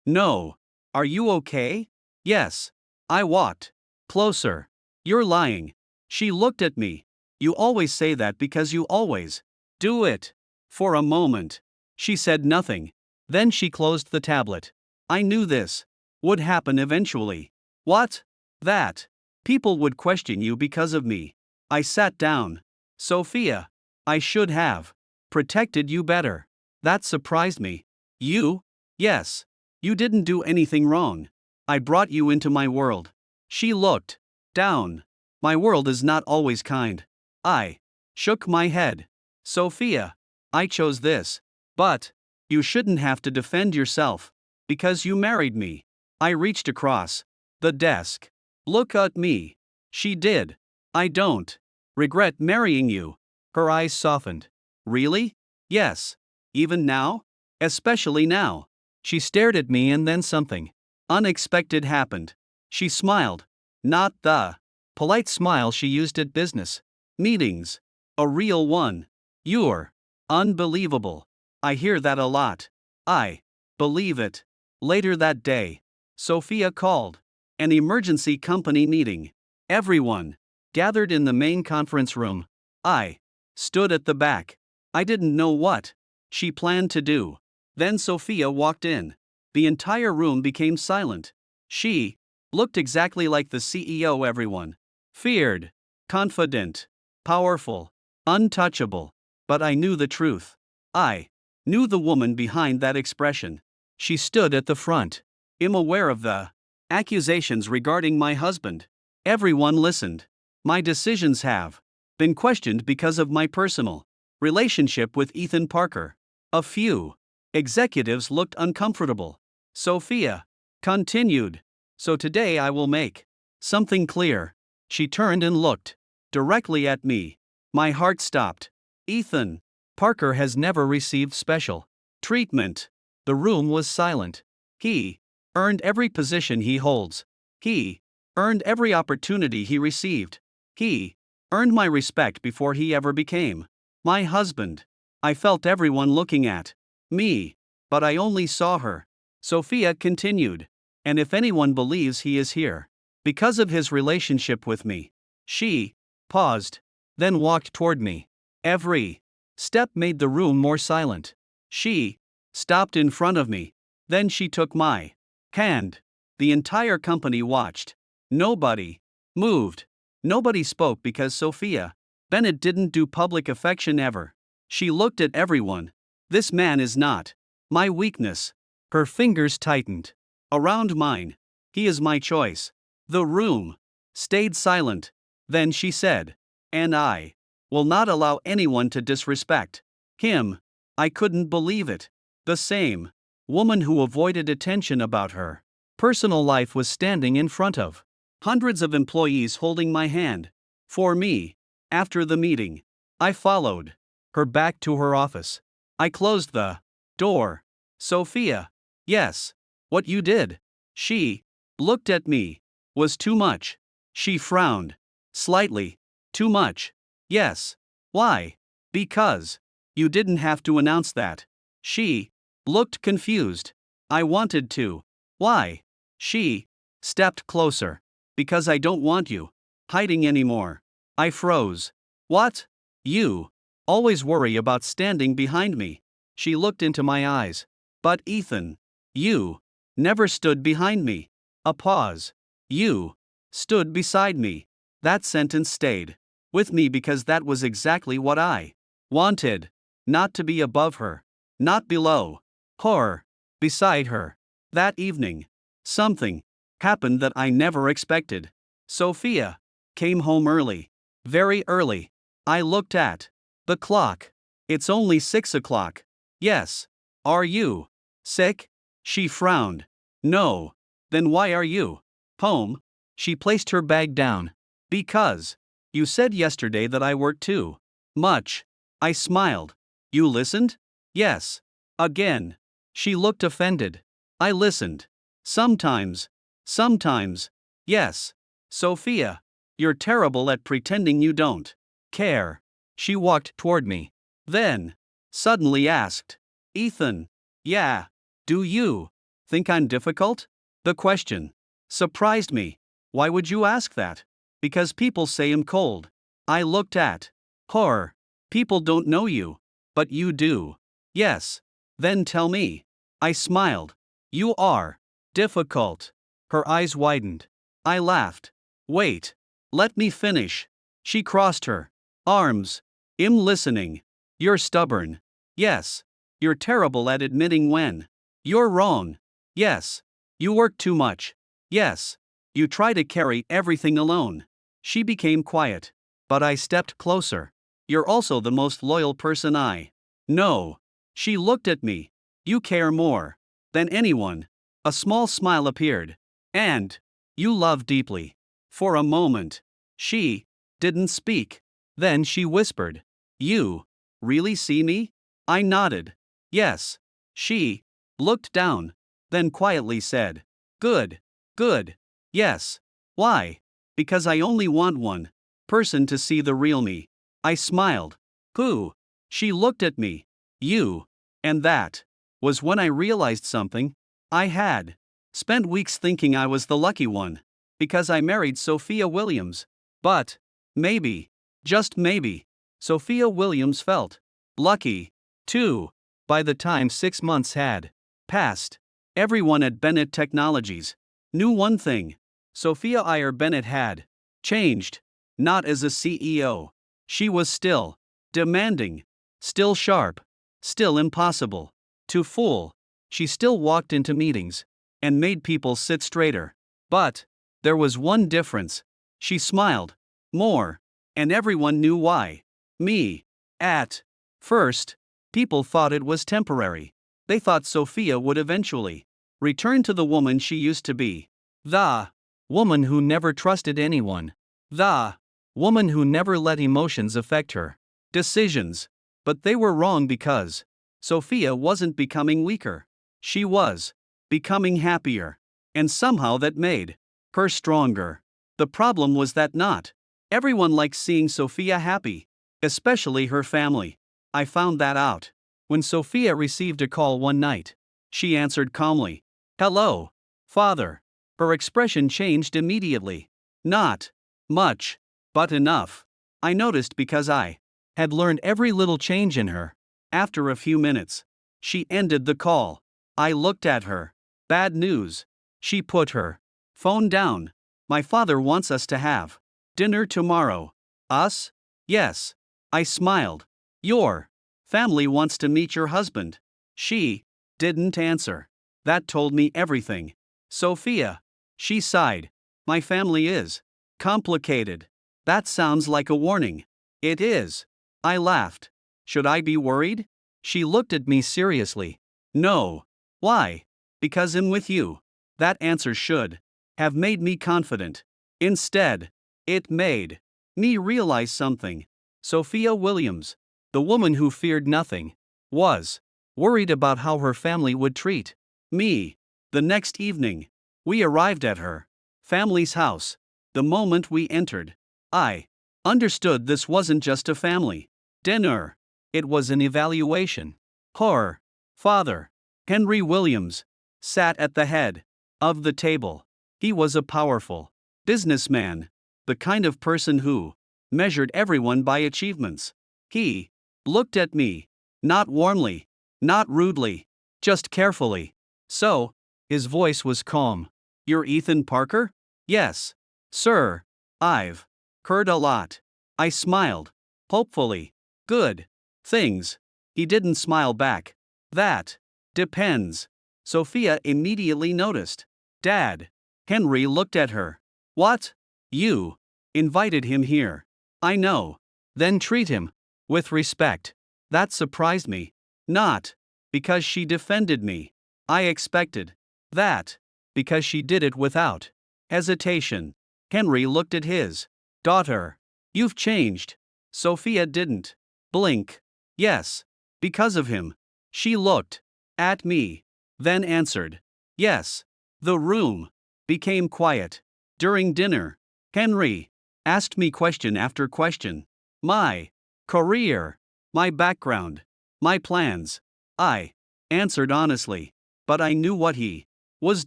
No. Are you okay? Yes. I walked closer. You're lying. She looked at me. You always say that because you always do it. For a moment, she said nothing. Then she closed the tablet. I knew this would happen eventually. What? That people would question you because of me. I sat down. Sophia, I should have protected you better. That surprised me. You? Yes. You didn't do anything wrong. I brought you into my world. She looked down. My world is not always kind. I shook my head. Sophia, I chose this. But you shouldn't have to defend yourself. Because you married me. I reached across the desk. Look at me. She did. I don't regret marrying you. Her eyes softened. Really? Yes. Even now? Especially now. She stared at me and then something unexpected happened. She smiled. Not the polite smile she used at business meetings. A real one. You're unbelievable. I hear that a lot. I believe it. Later that day, Sophia called an emergency company meeting. Everyone gathered in the main conference room. I stood at the back. I didn't know what she planned to do. Then Sophia walked in. The entire room became silent. She looked exactly like the CEO everyone feared. Confident, powerful, untouchable. But I knew the truth. I knew the woman behind that expression. She stood at the front. I'm aware of the accusations regarding my husband. Everyone listened. My decisions have been questioned because of my personal relationship with Ethan Parker. A few executives looked uncomfortable. Sophia continued. So today I will make something clear. She turned and looked directly at me. My heart stopped. Ethan Parker has never received special treatment. The room was silent. He earned every position he holds. He earned every opportunity he received. He earned my respect before he ever became my husband. I felt everyone looking at me, but I only saw her. Sophia continued. And if anyone believes he is here because of his relationship with me. She paused. then walked toward me. Every step made the room more silent. She stopped in front of me. Then she took my hand. The entire company watched. Nobody moved. Nobody spoke because Sophia Bennett didn't do public affection ever. She looked at everyone. This man is not my weakness. Her fingers tightened around mine. He is my choice. The room stayed silent. Then she said, "And I will not allow anyone to disrespect him." I couldn't believe it. The same woman who avoided attention about her personal life was standing in front of hundreds of employees holding my hand. For me, after the meeting, I followed her back to her office. I closed the door. Sophia, yes, what you did. She looked at me. Was too much. She frowned. Slightly. Too much. Yes. Why? Because you didn't have to announce that. She looked confused. I wanted to. Why? She stepped closer. Because I don't want you hiding anymore. I froze. What? You always worry about standing behind me. She looked into my eyes. But Ethan, you never stood behind me. A pause. You stood beside me. That sentence stayed with me because that was exactly what I wanted. Not to be above her. Not below her. Beside her. That evening, something happened that I never expected. Sophia came home early. Very early. I looked at the clock. It's only 6 o'clock. Yes. Are you sick? She frowned. No. Then why are you home? She placed her bag down. Because you said yesterday that I worked too much. I smiled. You listened? Yes. Again. She looked offended. I listened. Sometimes. Sometimes. Yes. Sophia, you're terrible at pretending you don't care. She walked toward me. Then, suddenly asked, Ethan, yeah, do you think I'm difficult? The question surprised me. Why would you ask that? Because people say I'm cold. I looked at her. People don't know you. But you do. Yes. Then tell me. I smiled. You are difficult. Her eyes widened. I laughed. Wait. Let me finish. She crossed her arms. I'm listening. You're stubborn. Yes. You're terrible at admitting when you're wrong. Yes. You work too much. Yes. You try to carry everything alone. She became quiet. But I stepped closer. You're also the most loyal person I know. She looked at me. You care more than anyone. A small smile appeared. And you love deeply. For a moment, she didn't speak. Then she whispered, You really see me? I nodded. Yes. She looked down, then quietly said, Good. Good. Yes. Why? Because I only want one person to see the real me. I smiled. Who? She looked at me. You. And that was when I realized something. I had spent weeks thinking I was the lucky one because I married Sophia Williams. But maybe, just maybe, Sophia Williams felt lucky too. By the time 6 months had passed, everyone at Bennett Technologies knew one thing. Sophia Iyer Bennett had changed. Not as a CEO. She was still demanding, still sharp, still impossible to fool. She still walked into meetings and made people sit straighter. But there was one difference. She smiled more, and everyone knew why. Me. At first, people thought it was temporary. They thought Sophia would eventually return to the woman she used to be. The woman who never trusted anyone. The woman who never let emotions affect her decisions. But they were wrong because Sophia wasn't becoming weaker. She was becoming happier. And somehow that made her stronger. The problem was that not everyone liked seeing Sophia happy, especially her family. I found that out when Sophia received a call one night. She answered calmly, Hello, Father. Her expression changed immediately. Not much, but enough. I noticed because I had learned every little change in her. After a few minutes, she ended the call. I looked at her. Bad news. She put her phone down. My father wants us to have dinner tomorrow. Us? Yes. I smiled. Your family wants to meet your husband. She didn't answer. That told me everything. Sophia. She sighed. My family is complicated. That sounds like a warning. It is. I laughed. Should I be worried? She looked at me seriously. No. Why? Because I'm with you. That answer should have made me confident. Instead, it made me realize something. Sophia Williams, the woman who feared nothing, was worried about how her family would treat me. The next evening, we arrived at her family's house. The moment we entered, I understood this wasn't just a family dinner. It was an evaluation. Her father, Henry Williams, sat at the head of the table. He was a powerful businessman, the kind of person who measured everyone by achievements. He looked at me, not warmly, not rudely, just carefully. So, his voice was calm. You're Ethan Parker? Yes, sir. I've heard a lot. I smiled. Hopefully. Good things. He didn't smile back. That depends. Sophia immediately noticed. Dad. Henry looked at her. What? You invited him here. I know. Then treat him with respect. That surprised me. Not because she defended me. I expected that because she did it without hesitation. Henry looked at his daughter. You've changed. Sophia didn't blink. Yes, because of him. She looked at me, then answered. Yes. The room became quiet. During dinner, Henry asked me question after question. My career, my background, my plans. I answered honestly, but I knew what he was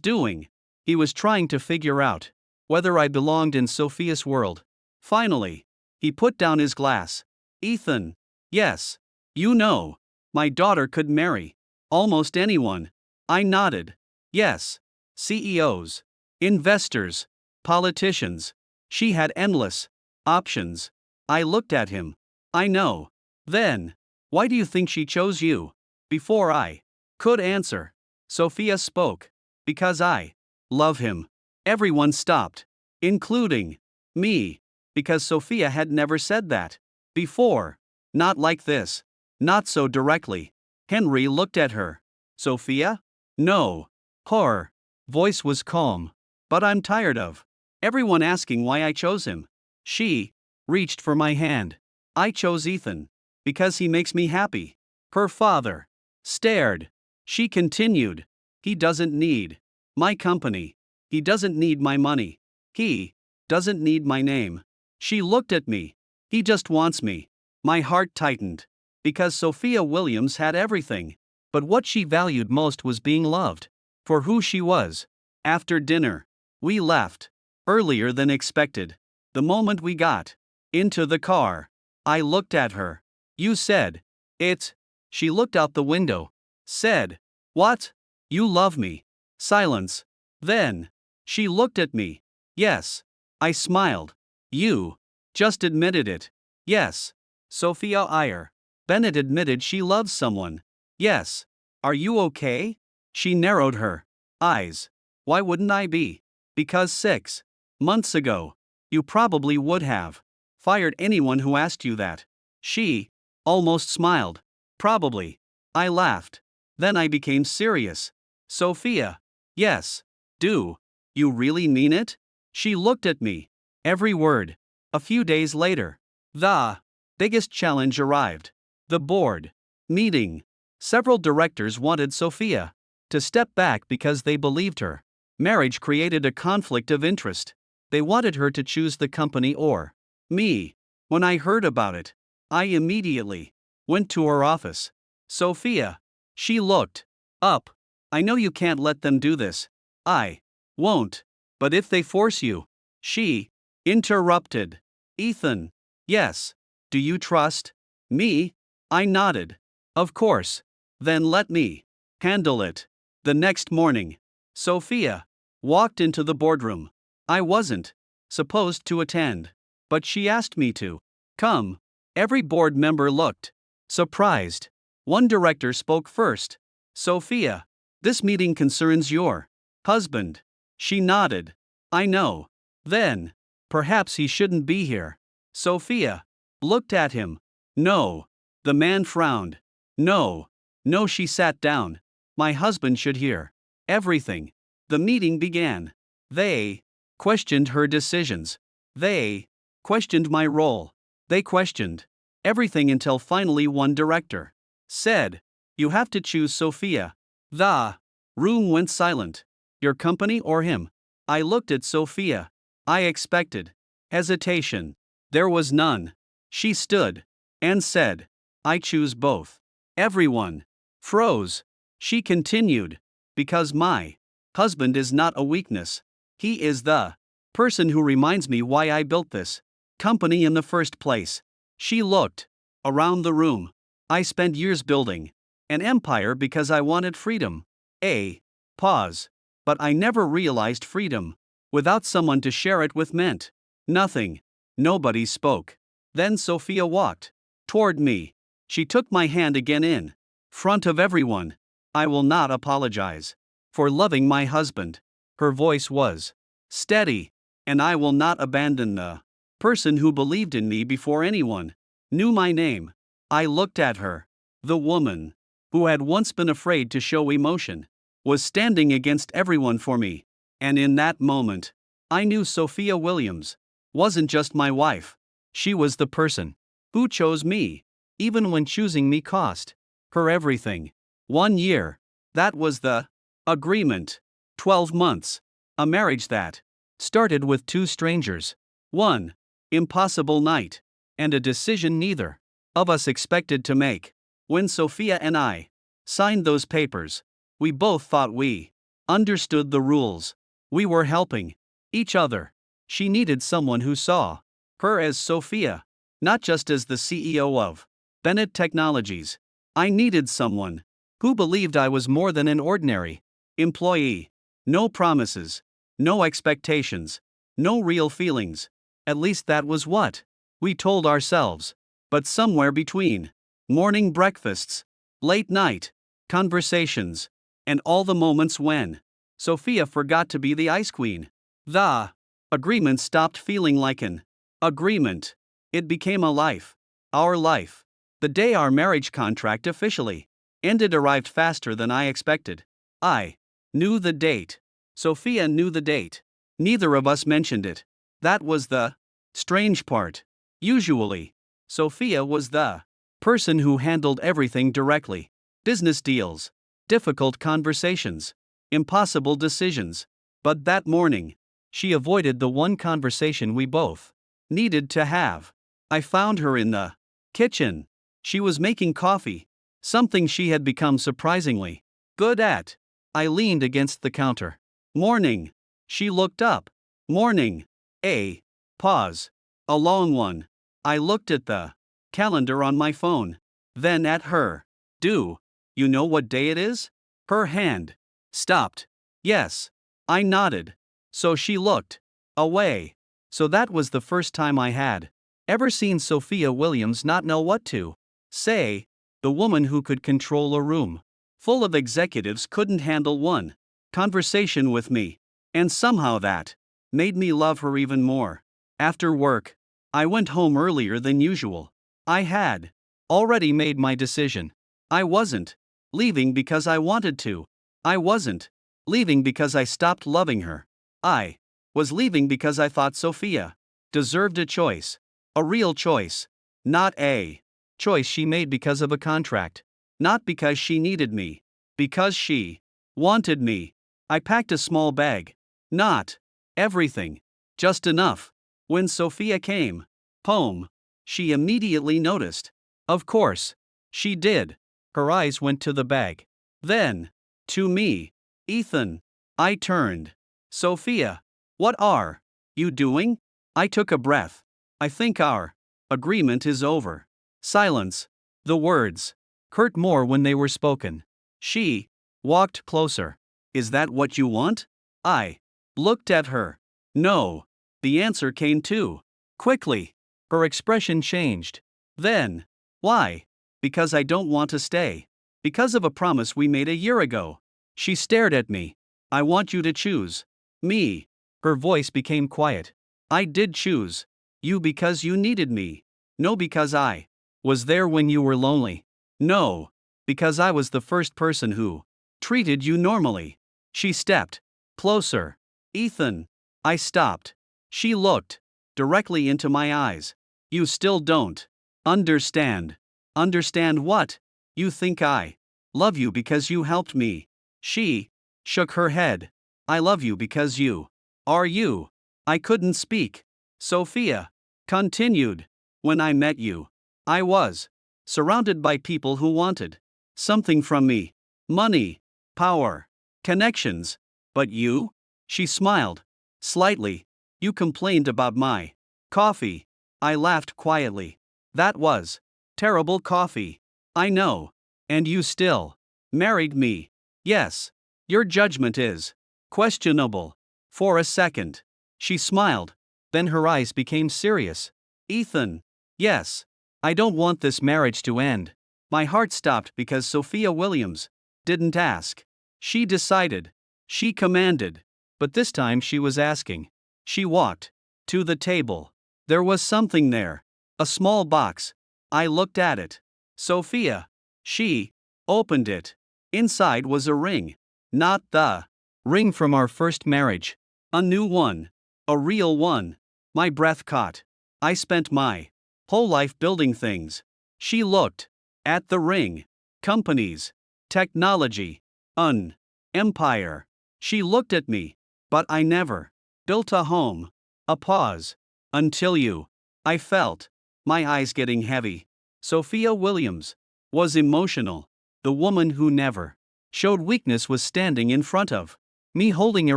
doing. He was trying to figure out whether I belonged in Sophia's world. Finally, he put down his glass. Ethan. Yes. You know, my daughter could marry almost anyone. I nodded. Yes. CEOs, investors, politicians. She had endless options. I looked at him. I know. Then, why do you think she chose you? Before I could answer, Sophia spoke. Because I love him. Everyone stopped, including me, because Sophia had never said that before. Not like this. Not so directly. Henry looked at her. Sophia? No. Her voice was calm. But I'm tired of everyone asking why I chose him. She reached for my hand. I chose Ethan because he makes me happy. Her father stared. She continued. He doesn't need my company. He doesn't need my money. He doesn't need my name. She looked at me. He just wants me. My heart tightened. Because Sophia Williams had everything. But what she valued most was being loved for who she was. After dinner, we left earlier than expected. The moment we got into the car, I looked at her. You said it. She looked out the window. Said, what? You love me. Silence. Then, she looked at me. Yes. I smiled. You just admitted it. Yes. Sophia Iyer. Bennett admitted she loves someone. Yes. Are you okay? She narrowed her eyes. Why wouldn't I be? Because 6 months ago, you probably would have fired anyone who asked you that. She almost smiled. Probably. I laughed. Then I became serious. Sophia. Yes. Do you really mean it? She looked at me. Every word. A few days later, the biggest challenge arrived. The board meeting. Several directors wanted Sophia to step back because they believed her marriage created a conflict of interest. They wanted her to choose the company or me. When I heard about it, I immediately went to her office. Sophia. She looked up. I know you can't let them do this. I won't. But if they force you. She interrupted. Ethan. Yes. Do you trust me? I nodded. Of course. Then let me handle it. The next morning, Sophia walked into the boardroom. I wasn't supposed to attend, but she asked me to. Come. Every board member looked surprised. One director spoke first. Sophia, this meeting concerns your husband. She nodded. I know. Then, perhaps he shouldn't be here. Sophia looked at him. No. The man frowned. No. No, she sat down. My husband should hear everything. The meeting began. They questioned her decisions. They questioned my role. They questioned everything until finally one director said, "You have to choose Sophia." The room went silent. Your company or him? I looked at Sophia. I expected hesitation. There was none. She stood and said, "I choose both." Everyone froze. She continued, "Because my husband is not a weakness. He is the person who reminds me why I built this company in the first place." She looked around the room. I spent years building an empire because I wanted freedom. A pause. But I never realized freedom without someone to share it with meant nothing. Nobody spoke. Then Sophia walked toward me. She took my hand again in front of everyone. "I will not apologize for loving my husband." Her voice was steady. "And I will not abandon the person who believed in me before anyone knew my name." I looked at her. The woman who had once been afraid to show emotion was standing against everyone for me. And in that moment, I knew Sophia Williams wasn't just my wife. She was the person who chose me, even when choosing me cost her everything. 1 year. That was the agreement. 12 months. A marriage that started with two strangers. One impossible night. And a decision neither of us expected to make. When Sophia and I signed those papers, we both thought we understood the rules. We were helping each other. She needed someone who saw her as Sophia, not just as the CEO of Bennett Technologies. I needed someone who believed I was more than an ordinary employee. No promises, no expectations, no real feelings. At least that was what we told ourselves. But somewhere between morning breakfasts, late night conversations, and all the moments when Sophia forgot to be the ice queen, the agreement stopped feeling like an agreement. It became a life. Our life. The day our marriage contract officially ended arrived faster than I expected. I knew the date. Sophia knew the date. Neither of us mentioned it. That was the strange part. Usually, Sophia was the person who handled everything directly. Business deals, difficult conversations, impossible decisions. But that morning, she avoided the one conversation we both needed to have. I found her in the kitchen. She was making coffee, something she had become surprisingly good at. I leaned against the counter. "Morning." She looked up. "Morning." A pause. A long one. I looked at the calendar on my phone, then at her. "Do you know what day it is?" Her hand stopped. "Yes." I nodded. So she looked away. So that was the first time I had ever seen Sophia Williams not know what to say. The woman who could control a room full of executives couldn't handle one conversation with me. And somehow that made me love her even more. After work, I went home earlier than usual. I had already made my decision. I wasn't leaving because I wanted to. I wasn't leaving because I stopped loving her. I was leaving because I thought Sophia deserved a choice. A real choice. Not a choice she made because of a contract. Not because she needed me. Because she wanted me. I packed a small bag. Not everything. Just enough. When Sophia came home, she immediately noticed. Of course, she did. Her eyes went to the bag. Then, to me. "Ethan." I turned. "Sophia, what are you doing?" I took a breath. "I think our Agreement is over. Silence. The words hurt more when they were spoken. She walked closer. Is that what you want? I looked at her. No. The answer came too quickly. Her expression changed. Then, why? Because I don't want to stay. Because of a promise we made a year ago. She stared at me. I want you to choose me. Her voice became quiet. I did choose you because you needed me. No, because I was there when you were lonely. No, because I was the first person who treated you normally. She stepped closer. Ethan. I stopped. She looked directly into my eyes. You still don't understand. Understand what? You think I love you because you helped me. She shook her head. I love you because you are you. I couldn't speak. Sophia continued. When I met you, I was surrounded by people who wanted something from me. Money, power, connections. But you? She smiled slightly. You complained about my coffee. I laughed quietly. That was terrible coffee. I know. And you still married me. Yes. Your judgment is questionable. For a second, she smiled. Then her eyes became serious. Ethan. Yes. I don't want this marriage to end. My heart stopped because Sophia Williams didn't ask. She decided. She commanded. But this time she was asking. She walked to the table. There was something there. A small box. I looked at it. Sophia. She opened it. Inside was a ring. Not the ring from our first marriage. A new one. A real one. My breath caught. I spent my whole life building things. She looked at the ring. Companies. Technology. An empire. She looked at me. But I never built a home. A pause. Until you. I felt my eyes getting heavy. Sophia Williams was emotional. The woman who never showed weakness was standing in front of me holding a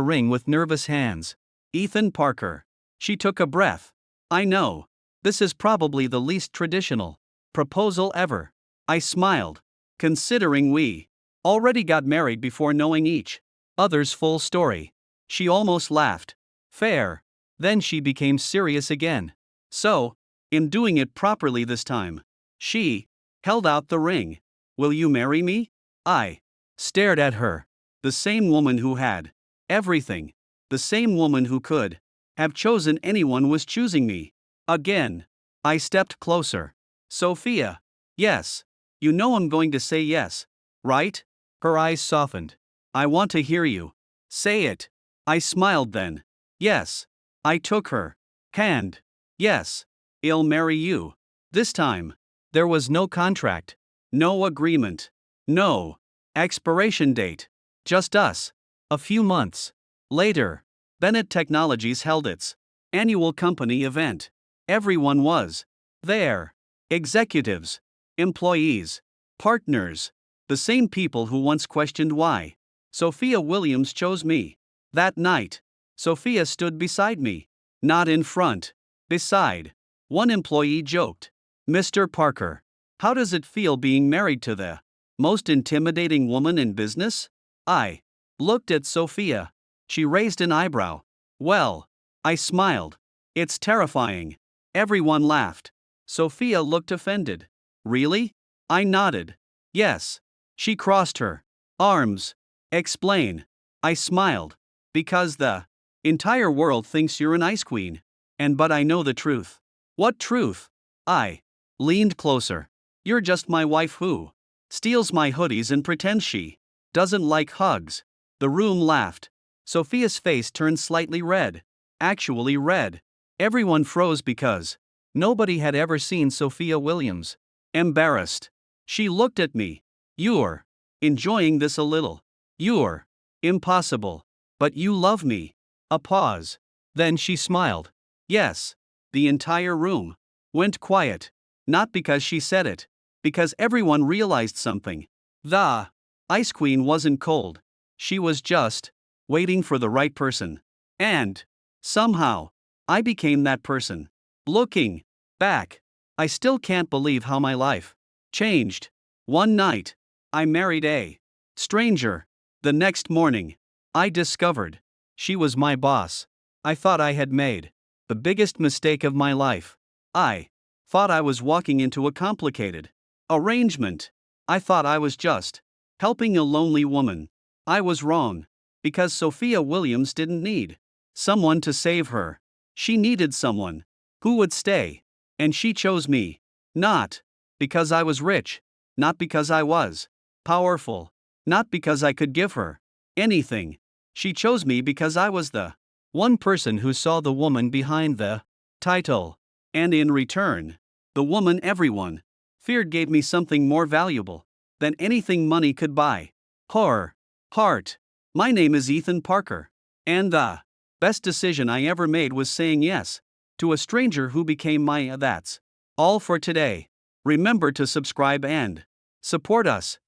ring with nervous hands. Ethan Parker. She took a breath. I know. This is probably the least traditional proposal ever. I smiled. Considering we already got married before knowing each other's full story. She almost laughed. Fair. Then she became serious again. So, in doing it properly this time, she held out the ring. Will you marry me? I stared at her. The same woman who had everything. The same woman who could have chosen anyone was choosing me. Again. I stepped closer. Sophia. Yes. You know I'm going to say yes, right? Her eyes softened. I want to hear you say it. I smiled then. Yes. I took her hand. Yes. I'll marry you. This time. There was no contract. No agreement. No expiration date. Just us. A few months later, Bennett Technologies held its annual company event. Everyone was there. Executives, employees, partners, the same people who once questioned why Sophia Williams chose me. That night, Sophia stood beside me. Not in front. Beside. One employee joked. Mr. Parker, how does it feel being married to the most intimidating woman in business? I looked at Sophia. She raised an eyebrow. Well, I smiled. It's terrifying. Everyone laughed. Sophia looked offended. Really? I nodded. Yes. She crossed her arms. Explain. I smiled. Because the entire world thinks you're an ice queen. But I know the truth. What truth? I leaned closer. You're just my wife who steals my hoodies and pretends she doesn't like hugs. The room laughed. Sophia's face turned slightly red. Actually red. Everyone froze because nobody had ever seen Sophia Williams embarrassed. She looked at me. You're enjoying this a little. You're impossible. But you love me. A pause. Then she smiled. Yes. The entire room went quiet. Not because she said it. Because everyone realized something. The Ice Queen wasn't cold. She was just waiting for the right person. And somehow, I became that person. Looking back, I still can't believe how my life changed. One night, I married a stranger. The next morning, I discovered she was my boss. I thought I had made the biggest mistake of my life. I thought I was walking into a complicated arrangement. I thought I was just helping a lonely woman. I was wrong. Because Sophia Williams didn't need someone to save her. She needed someone who would stay. And she chose me. Not because I was rich. Not because I was powerful. Not because I could give her anything. She chose me because I was the one person who saw the woman behind the title. And in return, the woman everyone feared gave me something more valuable than anything money could buy. Her heart. My name is Ethan Parker. And the best decision I ever made was saying yes to a stranger who became my. That's all for today. Remember to subscribe and support us.